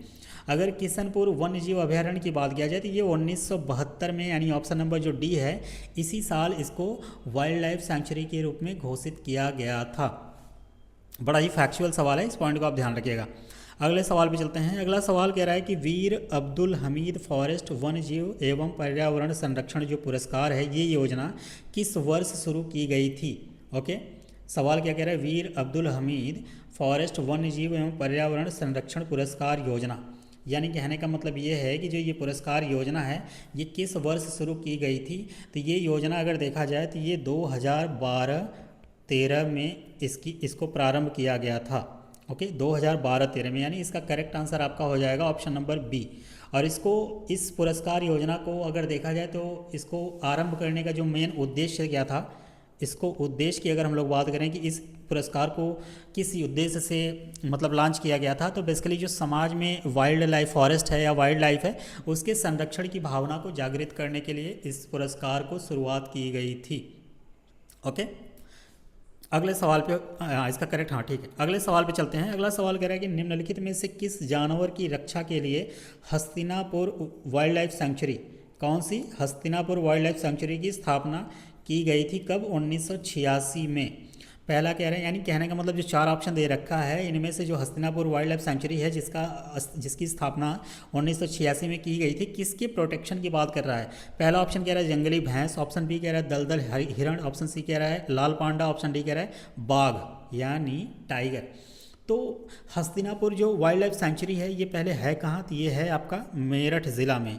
अगर किशनपुर वन्य जीव अभयारण्य की बात किया जाए तो ये 1972 में, यानी ऑप्शन नंबर जो डी है, इसी साल इसको वाइल्ड लाइफ सेंचुरी के रूप में घोषित किया गया था। बड़ा ही फैक्चुअल सवाल है, इस पॉइंट को आप ध्यान रखिएगा। अगले सवाल पे चलते हैं। अगला सवाल कह रहा है कि वीर अब्दुल हमीद फॉरेस्ट वन्य जीव एवं पर्यावरण संरक्षण जो पुरस्कार है, ये योजना किस वर्ष शुरू की गई थी? ओके। सवाल क्या कह रहा है? वीर अब्दुल हमीद फॉरेस्ट वन्य जीव एवं पर्यावरण संरक्षण पुरस्कार योजना, यानी कहने का मतलब ये है कि जो ये पुरस्कार योजना है ये किस वर्ष शुरू की गई थी? तो ये योजना अगर देखा जाए तो ये 2012-13 में इसको प्रारंभ किया गया था। ओके। 2012-13 में, यानी इसका करेक्ट आंसर आपका हो जाएगा ऑप्शन नंबर बी। और इस पुरस्कार योजना को अगर देखा जाए तो इसको आरंभ करने का जो मेन उद्देश्य क्या था, इसको उद्देश्य की अगर हम लोग बात करें कि इस पुरस्कार को किस उद्देश्य से मतलब लॉन्च किया गया था, तो बेसिकली जो समाज में वाइल्ड लाइफ फॉरेस्ट है या वाइल्ड लाइफ है उसके संरक्षण की भावना को जागृत करने के लिए इस पुरस्कार को शुरुआत की गई थी। ओके। अगले सवाल पे इसका करेक्ट, हाँ ठीक है। अगले सवाल पे चलते हैं। अगला सवाल कह रहा है कि निम्नलिखित में से किस जानवर की रक्षा के लिए हस्तिनापुर वाइल्ड लाइफ सेंचुरी, कौन सी हस्तिनापुर वाइल्ड लाइफ सेंचुरी की स्थापना की गई थी? कब? 1986 में। पहला कह रहे हैं, यानी कहने का मतलब जो चार ऑप्शन दे रखा है इनमें से जो हस्तिनापुर वाइल्ड लाइफ सेंचुरी है जिसकी स्थापना 1986 में की गई थी, किसके प्रोटेक्शन की बात कर रहा है? पहला ऑप्शन कह रहा है जंगली भैंस, ऑप्शन बी कह रहा है दलदल हिरण, ऑप्शन सी कह रहा है लाल पांडा, ऑप्शन डी कह रहा है बाघ यानी टाइगर। तो हस्तिनापुर जो वाइल्ड लाइफ सेंचुरी है ये पहले है कहाँ? तो ये है आपका मेरठ ज़िला में।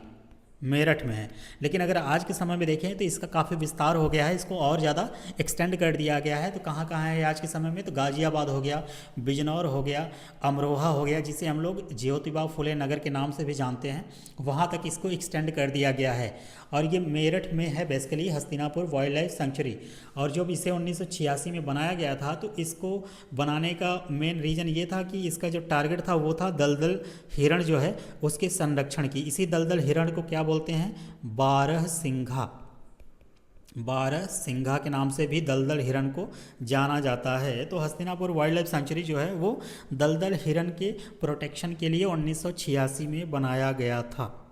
मेरठ में है। लेकिन अगर आज के समय में देखें तो इसका काफ़ी विस्तार हो गया है, इसको और ज़्यादा एक्सटेंड कर दिया गया है। तो कहाँ कहाँ है आज के समय में, तो गाज़ियाबाद हो गया, बिजनौर हो गया, अमरोहा हो गया, जिसे हम लोग ज्योतिबा फुले नगर के नाम से भी जानते हैं, वहाँ तक इसको एक्सटेंड कर दिया गया है। और ये मेरठ में है basically Hastinapur wild life sanctuary. और जब इसे 1986 में बनाया गया था तो इसको बनाने का मेन रीज़न ये था कि इसका जो टारगेट था वो था दलदल हिरण जो है उसके संरक्षण की। इसी दलदल हिरण को क्या बोलते हैं, बारहसिंघा। बारहसिंघा के नाम से भी दलदल हिरण को जाना जाता है। तो हस्तिनापुर वाइल्ड लाइफ सेंचुरी जो है वो दलदल हिरण के प्रोटेक्शन के लिए 1986 में बनाया गया था।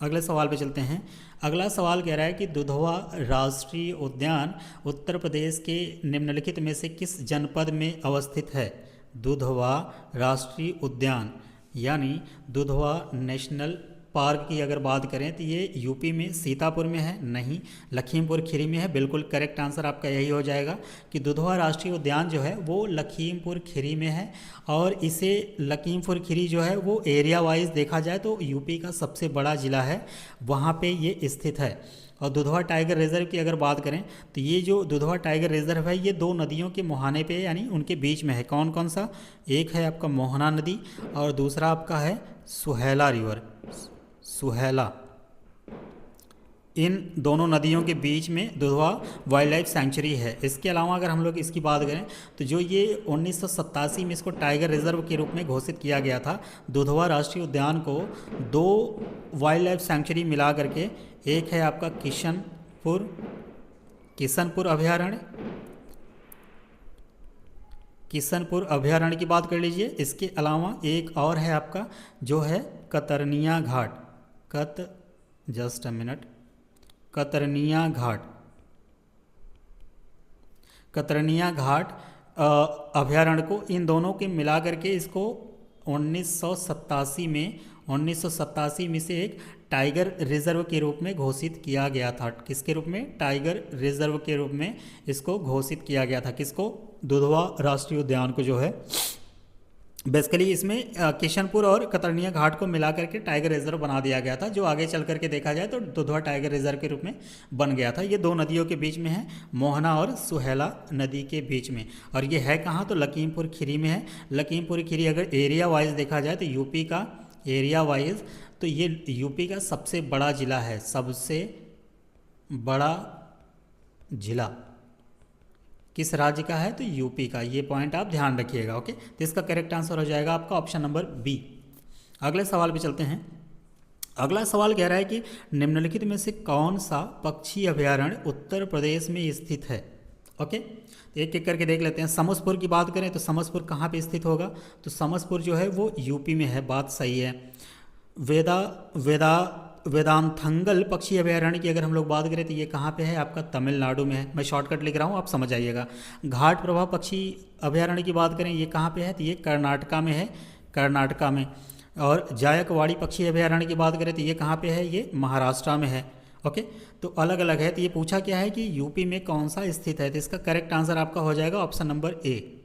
अगले सवाल पे चलते हैं। अगला सवाल कह रहा है कि दुधवा राष्ट्रीय उद्यान उत्तर प्रदेश के निम्नलिखित में से किस जनपद में अवस्थित है। दुधवा राष्ट्रीय उद्यान यानी दुधवा नेशनल पार्क की अगर बात करें तो ये यूपी में सीतापुर में है, नहीं, लखीमपुर खीरी में है। बिल्कुल करेक्ट आंसर आपका यही हो जाएगा कि दुधवा राष्ट्रीय उद्यान जो है वो लखीमपुर खीरी में है। और इसे लखीमपुर खीरी जो है वो एरिया वाइज देखा जाए तो यूपी का सबसे बड़ा ज़िला है, वहाँ पे ये स्थित है। और दुधवा टाइगर रिजर्व की अगर बात करें तो ये जो दुधवा टाइगर रिजर्व है ये दो नदियों के मुहाने पे यानी उनके बीच में है। कौन कौन सा, एक है आपका मोहना नदी और दूसरा आपका है सुहेला रिवर, सुहेला। इन दोनों नदियों के बीच में दुधवा वाइल्ड लाइफ सेंचुरी है। इसके अलावा अगर हम लोग इसकी बात करें तो जो ये 1987 में इसको टाइगर रिजर्व के रूप में घोषित किया गया था, दुधवा राष्ट्रीय उद्यान को दो वाइल्ड लाइफ सेंचुरी मिला करके, एक है आपका किशनपुर अभयारण्य, किशनपुर अभयारण्य की बात कर लीजिए। इसके अलावा एक और है आपका जो है कतरनिया घाट, जस्ट अ मिनट, कतरनिया घाट अभयारण्य को, इन दोनों के मिला करके इसको 1987 में से एक टाइगर रिजर्व के रूप में घोषित किया गया था। किसके रूप में, टाइगर रिजर्व के रूप में इसको घोषित किया गया था। किसको, दुधवा राष्ट्रीय उद्यान को जो है। बेसिकली इसमें किशनपुर और कतरनिया घाट को मिला करके टाइगर रिजर्व बना दिया गया था, जो आगे चल करके देखा जाए तो दुधवा टाइगर रिजर्व के रूप में बन गया था। ये दो नदियों के बीच में है, मोहना और सुहेला नदी के बीच में। और ये है कहाँ, तो लखीमपुर खीरी में है। लखीमपुर खीरी अगर एरिया वाइज देखा जाए तो यूपी का एरिया वाइज तो ये यूपी का सबसे बड़ा ज़िला है, सबसे बड़ा ज़िला किस राज्य का है, तो यूपी का। ये पॉइंट आप ध्यान रखिएगा। ओके, तो इसका करेक्ट आंसर हो जाएगा आपका ऑप्शन नंबर बी। अगले सवाल पे चलते हैं। अगला सवाल कह रहा है कि निम्नलिखित में से कौन सा पक्षी अभयारण्य उत्तर प्रदेश में स्थित है। ओके, तो एक एक करके देख लेते हैं। समसपुर की बात करें तो समसपुर कहाँ पे स्थित होगा, तो समसपुर जो है वो यूपी में है, बात सही है। वेदांथंगल पक्षी अभयारण्य की अगर हम लोग बात करें तो ये कहाँ पे है, आपका तमिलनाडु में है। मैं शॉर्टकट लिख रहा हूँ, आप समझ आइएगा। घाट प्रभा पक्षी अभयारण्य की बात करें ये कहाँ पे है, तो ये कर्नाटका में है, कर्नाटका में। और जायकवाड़ी पक्षी अभयारण्य की बात करें तो ये कहाँ पे है, ये महाराष्ट्र में है। ओके, तो अलग अलग है। तो ये पूछा क्या है कि यूपी में कौन सा स्थित है, तो इसका करेक्ट आंसर आपका हो जाएगा option number A.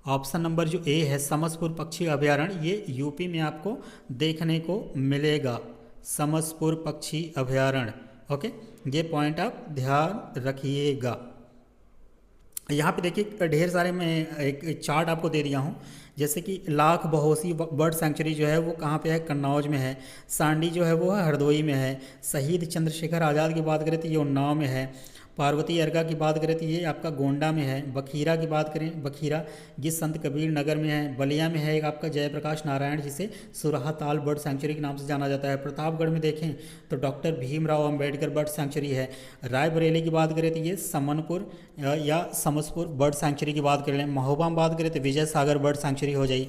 Option number जो ए है समसपुर पक्षी अभयारण्य, ये यूपी में आपको देखने को मिलेगा, समसपुर पक्षी अभयारण्य। ओके, ये पॉइंट आप ध्यान रखिएगा। यहाँ पे देखिए ढेर सारे मैं एक चार्ट आपको दे दिया हूँ, जैसे कि लाख बहोसी बर्ड सेंचुरी जो है वो कहाँ पे है, कन्नौज में है। सांडी जो है वो हरदोई में है। शहीद चंद्रशेखर आज़ाद की बात करें तो ये उन्नाव में है। पार्वती अर्गा की बात करें तो ये आपका गोंडा में है। बखीरा की बात करें, बखीरा ये संत कबीर नगर में है। बलिया में है एक आपका जयप्रकाश नारायण, जिसे सुरहा ताल बर्ड सेंचुरी के नाम से जाना जाता है। प्रतापगढ़ में देखें तो doctor Bhimrao Ambedkar bird sanctuary है। रायबरेली की बात करें तो ये समनपुर या समसपुर बर्ड सेंचुरी की बात कर लें। महोबा में बात करें तो विजय सागर बर्ड सेंचुरी हो जाए।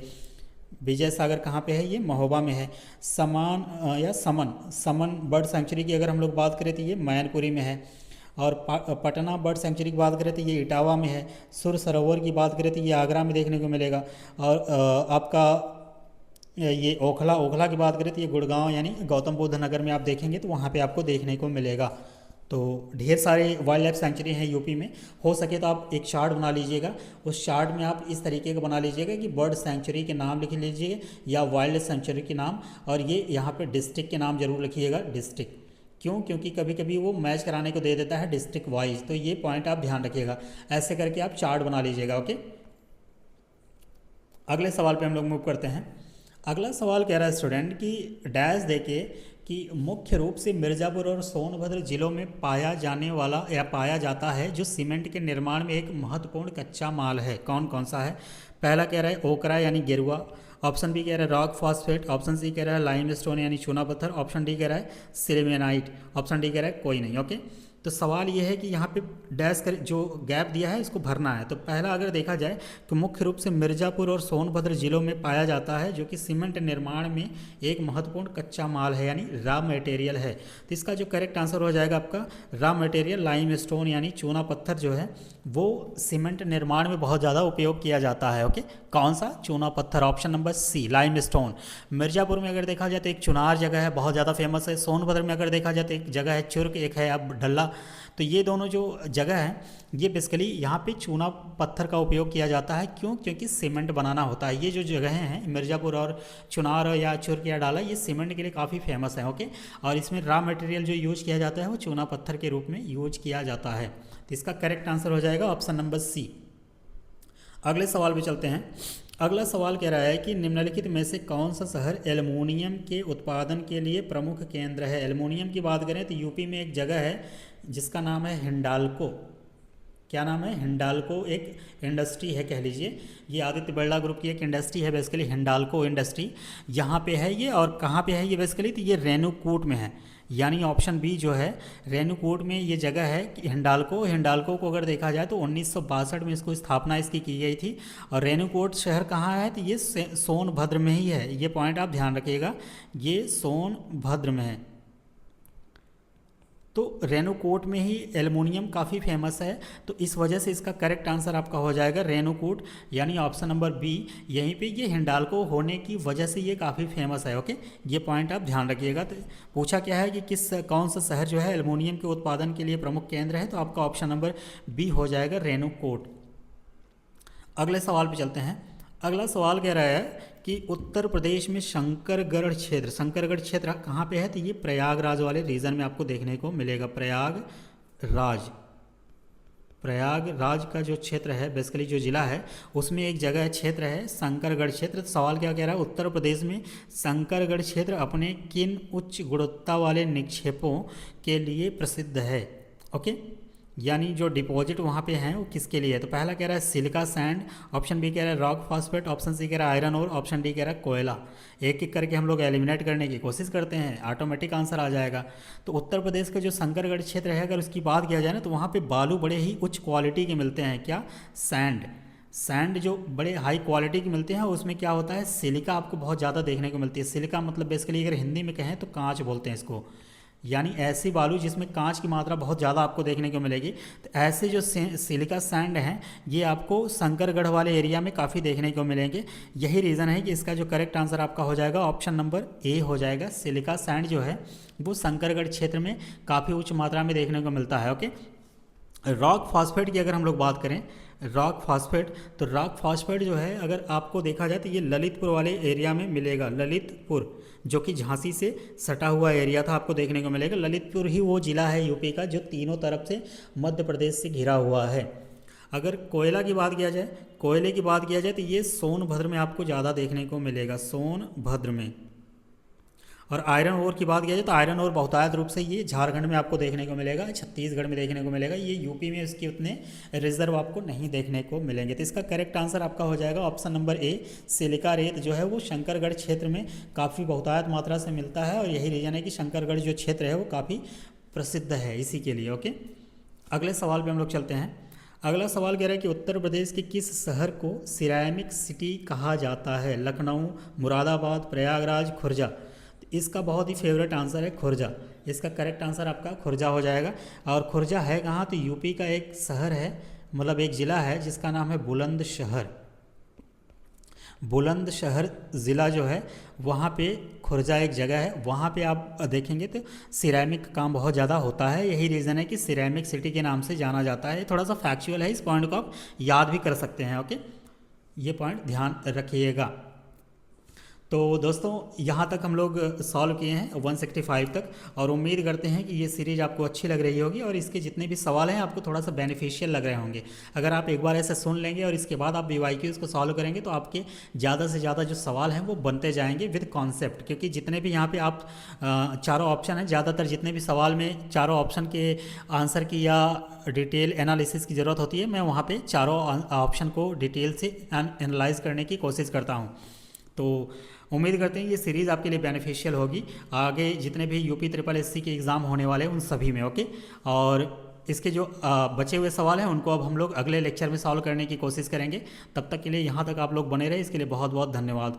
विजय सागर कहाँ पे है, ये महोबा में है। समन बर्ड सेंचुरी की अगर हम लोग बात करें तो ये मैनपुरी में है। और पटना बर्ड सेंचुरी की बात करें तो ये इटावा में है। सुर सरोवर की बात करें तो ये आगरा में देखने को मिलेगा। और आपका ये ओखला की बात करें तो ये गुड़गांव यानी गौतम बुद्ध नगर में आप देखेंगे तो वहाँ पे आपको देखने को मिलेगा। तो ढेर सारे वाइल्ड लाइफ सेंचुरी हैं यूपी में। हो सके तो आप एक चार्ट बना लीजिएगा, उस चार्ट में आप इस तरीके का बना लीजिएगा कि बर्ड सेंचुरी के नाम लिख लीजिए या वाइल्ड सेंचुरी के नाम, और ये यहाँ पे डिस्ट्रिक्ट के नाम जरूर लिखिएगा, डिस्ट्रिक्ट। क्यों? क्योंकि कभी कभी वो मैच कराने को दे देता है डिस्ट्रिक्ट वाइज, तो ये पॉइंट आप ध्यान रखिएगा। ऐसे करके आप चार्ट बना लीजिएगा। ओके, अगले सवाल पे हम लोग मूव करते हैं। अगला सवाल कह रहा है स्टूडेंट कि डैश देके कि मुख्य रूप से मिर्ज़ापुर और सोनभद्र जिलों में पाया जाने वाला या पाया जाता है जो सीमेंट के निर्माण में एक महत्वपूर्ण कच्चा माल है, कौन कौन सा है? पहला कह रहा है ओकरा यानी गेरुआ, ऑप्शन बी कह रहा है रॉक फॉस्फेट, ऑप्शन सी कह रहा है लाइम स्टोन यानी चूना पत्थर, ऑप्शन डी कह रहा है सिल्मेनाइट, ऑप्शन डी कह रहा है कोई नहीं। ओके, तो सवाल ये है कि यहाँ पे डैश कर जो गैप दिया है इसको भरना है। तो पहला अगर देखा जाए तो मुख्य रूप से मिर्ज़ापुर और सोनभद्र जिलों में पाया जाता है जो कि सीमेंट निर्माण में एक महत्वपूर्ण कच्चा माल है यानी रॉ मटेरियल है। तो इसका जो करेक्ट आंसर हो जाएगा आपका रॉ मटेरियल लाइम स्टोन यानी चूना पत्थर जो है वो सीमेंट निर्माण में बहुत ज़्यादा उपयोग किया जाता है। ओके, कौन सा? चूना पत्थर, option number C limestone. Mirzapur में अगर देखा जाए तो एक चुनार जगह है, बहुत ज़्यादा फेमस है। सोनभद्र में अगर देखा जाए तो एक जगह है चुर्क, एक है अब ढल्ला। तो ये दोनों जो जगह है ये बेसिकली यहाँ पे चूना पत्थर का उपयोग किया जाता है। क्यों? क्योंकि सीमेंट बनाना होता है। ये जो जगहें हैं मिर्ज़ापुर और चुनार या चुर्क या डाला, ये सीमेंट के लिए काफ़ी फेमस है। ओके, और इसमें रॉ मटेरियल जो यूज किया जाता है वो चूना पत्थर के रूप में यूज किया जाता है। तो इसका करेक्ट आंसर हो जाएगा ऑप्शन नंबर सी। अगले सवाल पे चलते हैं। अगला सवाल कह रहा है कि निम्नलिखित में से कौन सा शहर एल्युमिनियम के उत्पादन के लिए प्रमुख केंद्र है? एल्युमिनियम की बात करें तो यूपी में एक जगह है जिसका नाम है हिंडाल्को। क्या नाम है? हिंडाल्को एक इंडस्ट्री है कह लीजिए। ये आदित्य बिरला ग्रुप की एक इंडस्ट्री है बेसिकली, हिंडाल्को इंडस्ट्री। यहाँ पे है ये, और कहाँ पे है ये बेसिकली? तो ये रेणुकूट में है, यानी ऑप्शन बी जो है रेणुकूट में ये जगह है कि हिंडाल्को। हिंडाल्को को अगर देखा जाए तो 1962 में इसको स्थापना इसकी की गई थी। और रेणुकूट शहर कहाँ है? तो ये सोनभद्र में ही है। ये पॉइंट आप ध्यान रखिएगा, ये सोनभद्र में है। तो रेणुकूट में ही एल्युमिनियम काफ़ी फेमस है, तो इस वजह से इसका करेक्ट आंसर आपका हो जाएगा रेणुकूट, यानी ऑप्शन नंबर बी। यहीं पे ये हिंडाल्को होने की वजह से ये काफ़ी फेमस है। ओके, ये पॉइंट आप ध्यान रखिएगा। तो पूछा क्या है कि कौन सा शहर जो है एल्युमिनियम के उत्पादन के लिए प्रमुख केंद्र है, तो आपका ऑप्शन नंबर बी हो जाएगा रेणुकूट। अगले सवाल पर चलते हैं। अगला सवाल कह रहा है कि उत्तर प्रदेश में शंकरगढ़ क्षेत्र, शंकरगढ़ क्षेत्र कहाँ पे है? तो ये प्रयागराज वाले रीजन में आपको देखने को मिलेगा। प्रयागराज का जो क्षेत्र है बेसिकली जो जिला है उसमें एक जगह क्षेत्र है शंकरगढ़ क्षेत्र। तो सवाल क्या कह रहा है? उत्तर प्रदेश में शंकरगढ़ क्षेत्र अपने किन उच्च गुणवत्ता वाले निक्षेपों के लिए प्रसिद्ध है? ओके, यानी जो डिपॉजिट वहाँ पे हैं वो किसके लिए है? तो पहला कह रहा है सिलिका सैंड, ऑप्शन बी कह रहा है रॉक फॉस्फेट, ऑप्शन सी कह रहा है आयरन और, ऑप्शन डी कह रहा है कोयला। एक एक करके हम लोग एलिमिनेट करने की कोशिश करते हैं, ऑटोमेटिक आंसर आ जाएगा। तो उत्तर प्रदेश का जो शंकरगढ़ क्षेत्र है अगर उसकी बात किया जाए ना तो वहाँ पे बालू बड़े ही उच्च क्वालिटी के मिलते हैं। क्या? सैंड जो बड़े हाई क्वालिटी के मिलते हैं उसमें क्या होता है सिलिका आपको बहुत ज़्यादा देखने को मिलती है। सिलिका मतलब बेसिकली अगर हिंदी में कहें तो कांच बोलते हैं इसको, यानी ऐसी बालू जिसमें कांच की मात्रा बहुत ज़्यादा आपको देखने को मिलेगी। तो ऐसे जो सिलिका सैंड हैं ये आपको शंकरगढ़ वाले एरिया में काफ़ी देखने को मिलेंगे। यही रीज़न है कि इसका जो करेक्ट आंसर आपका हो जाएगा ऑप्शन नंबर ए हो जाएगा। सिलिका सैंड जो है वो शंकरगढ़ क्षेत्र में काफ़ी उच्च मात्रा में देखने को मिलता है। ओके, रॉक फॉस्फेट की अगर हम लोग बात करें, रॉक फॉस्फेट जो है अगर आपको देखा जाए तो ये ललितपुर वाले एरिया में मिलेगा। ललितपुर जो कि झांसी से सटा हुआ एरिया था आपको देखने को मिलेगा। ललितपुर ही वो ज़िला है यूपी का जो तीनों तरफ से मध्य प्रदेश से घिरा हुआ है। अगर कोयले की बात किया जाए तो ये सोनभद्र में आपको ज़्यादा देखने को मिलेगा, सोनभद्र में। और आयरन ओर की बात किया जाए तो आयरन ओर बहुतायत रूप से ये झारखंड में आपको देखने को मिलेगा, छत्तीसगढ़ में देखने को मिलेगा। ये यूपी में इसके उतने रिजर्व आपको नहीं देखने को मिलेंगे। तो इसका करेक्ट आंसर आपका हो जाएगा ऑप्शन नंबर ए। सिलिका रेत जो है वो शंकरगढ़ क्षेत्र में काफ़ी बहुतायत मात्रा से मिलता है और यही रीज़न है कि शंकरगढ़ जो क्षेत्र है वो काफ़ी प्रसिद्ध है इसी के लिए। ओके, अगले सवाल पर हम लोग चलते हैं। अगला सवाल कह रहा है कि उत्तर प्रदेश के किस शहर को सिरेमिक सिटी कहा जाता है? लखनऊ, मुरादाबाद, प्रयागराज, खुर्जा। इसका बहुत ही फेवरेट आंसर है खुर्जा। इसका करेक्ट आंसर आपका खुर्जा हो जाएगा। और खुर्जा है कहाँ? तो यूपी का एक शहर है, मतलब एक ज़िला है जिसका नाम है बुलंदशहर। बुलंदशहर ज़िला जो है वहाँ पे खुर्जा एक जगह है, वहाँ पे आप देखेंगे तो सिरेमिक का काम बहुत ज़्यादा होता है। यही रीज़न है कि सिरेमिक सिटी के नाम से जाना जाता है। थोड़ा सा फैक्चुअल है, इस पॉइंट को आप याद भी कर सकते हैं। ओके, ये पॉइंट ध्यान रखिएगा। तो दोस्तों यहाँ तक हम लोग सॉल्व किए हैं 165 तक, और उम्मीद करते हैं कि ये सीरीज़ आपको अच्छी लग रही होगी और इसके जितने भी सवाल हैं आपको थोड़ा सा बेनिफिशियल लग रहे होंगे। अगर आप एक बार ऐसे सुन लेंगे और इसके बाद आप BYQs को सॉल्व करेंगे तो आपके ज़्यादा से ज़्यादा जो सवाल हैं वो बनते जाएंगे विद कॉन्सेप्ट, क्योंकि जितने भी यहाँ पे आप चारों ऑप्शन हैं, ज़्यादातर जितने भी सवाल में चारों ऑप्शन के आंसर की या डिटेल एनालिसिस की ज़रूरत होती है, मैं वहाँ पर चारों ऑप्शन को डिटेल से एनालाइज करने की कोशिश करता हूँ। तो उम्मीद करते हैं ये सीरीज़ आपके लिए बेनिफिशियल होगी आगे जितने भी UP SSC के एग्ज़ाम होने वाले हैं उन सभी में। ओके, और इसके जो बचे हुए सवाल हैं उनको अब हम लोग अगले लेक्चर में सॉल्व करने की कोशिश करेंगे। तब तक के लिए यहाँ तक आप लोग बने रहे, इसके लिए बहुत बहुत धन्यवाद।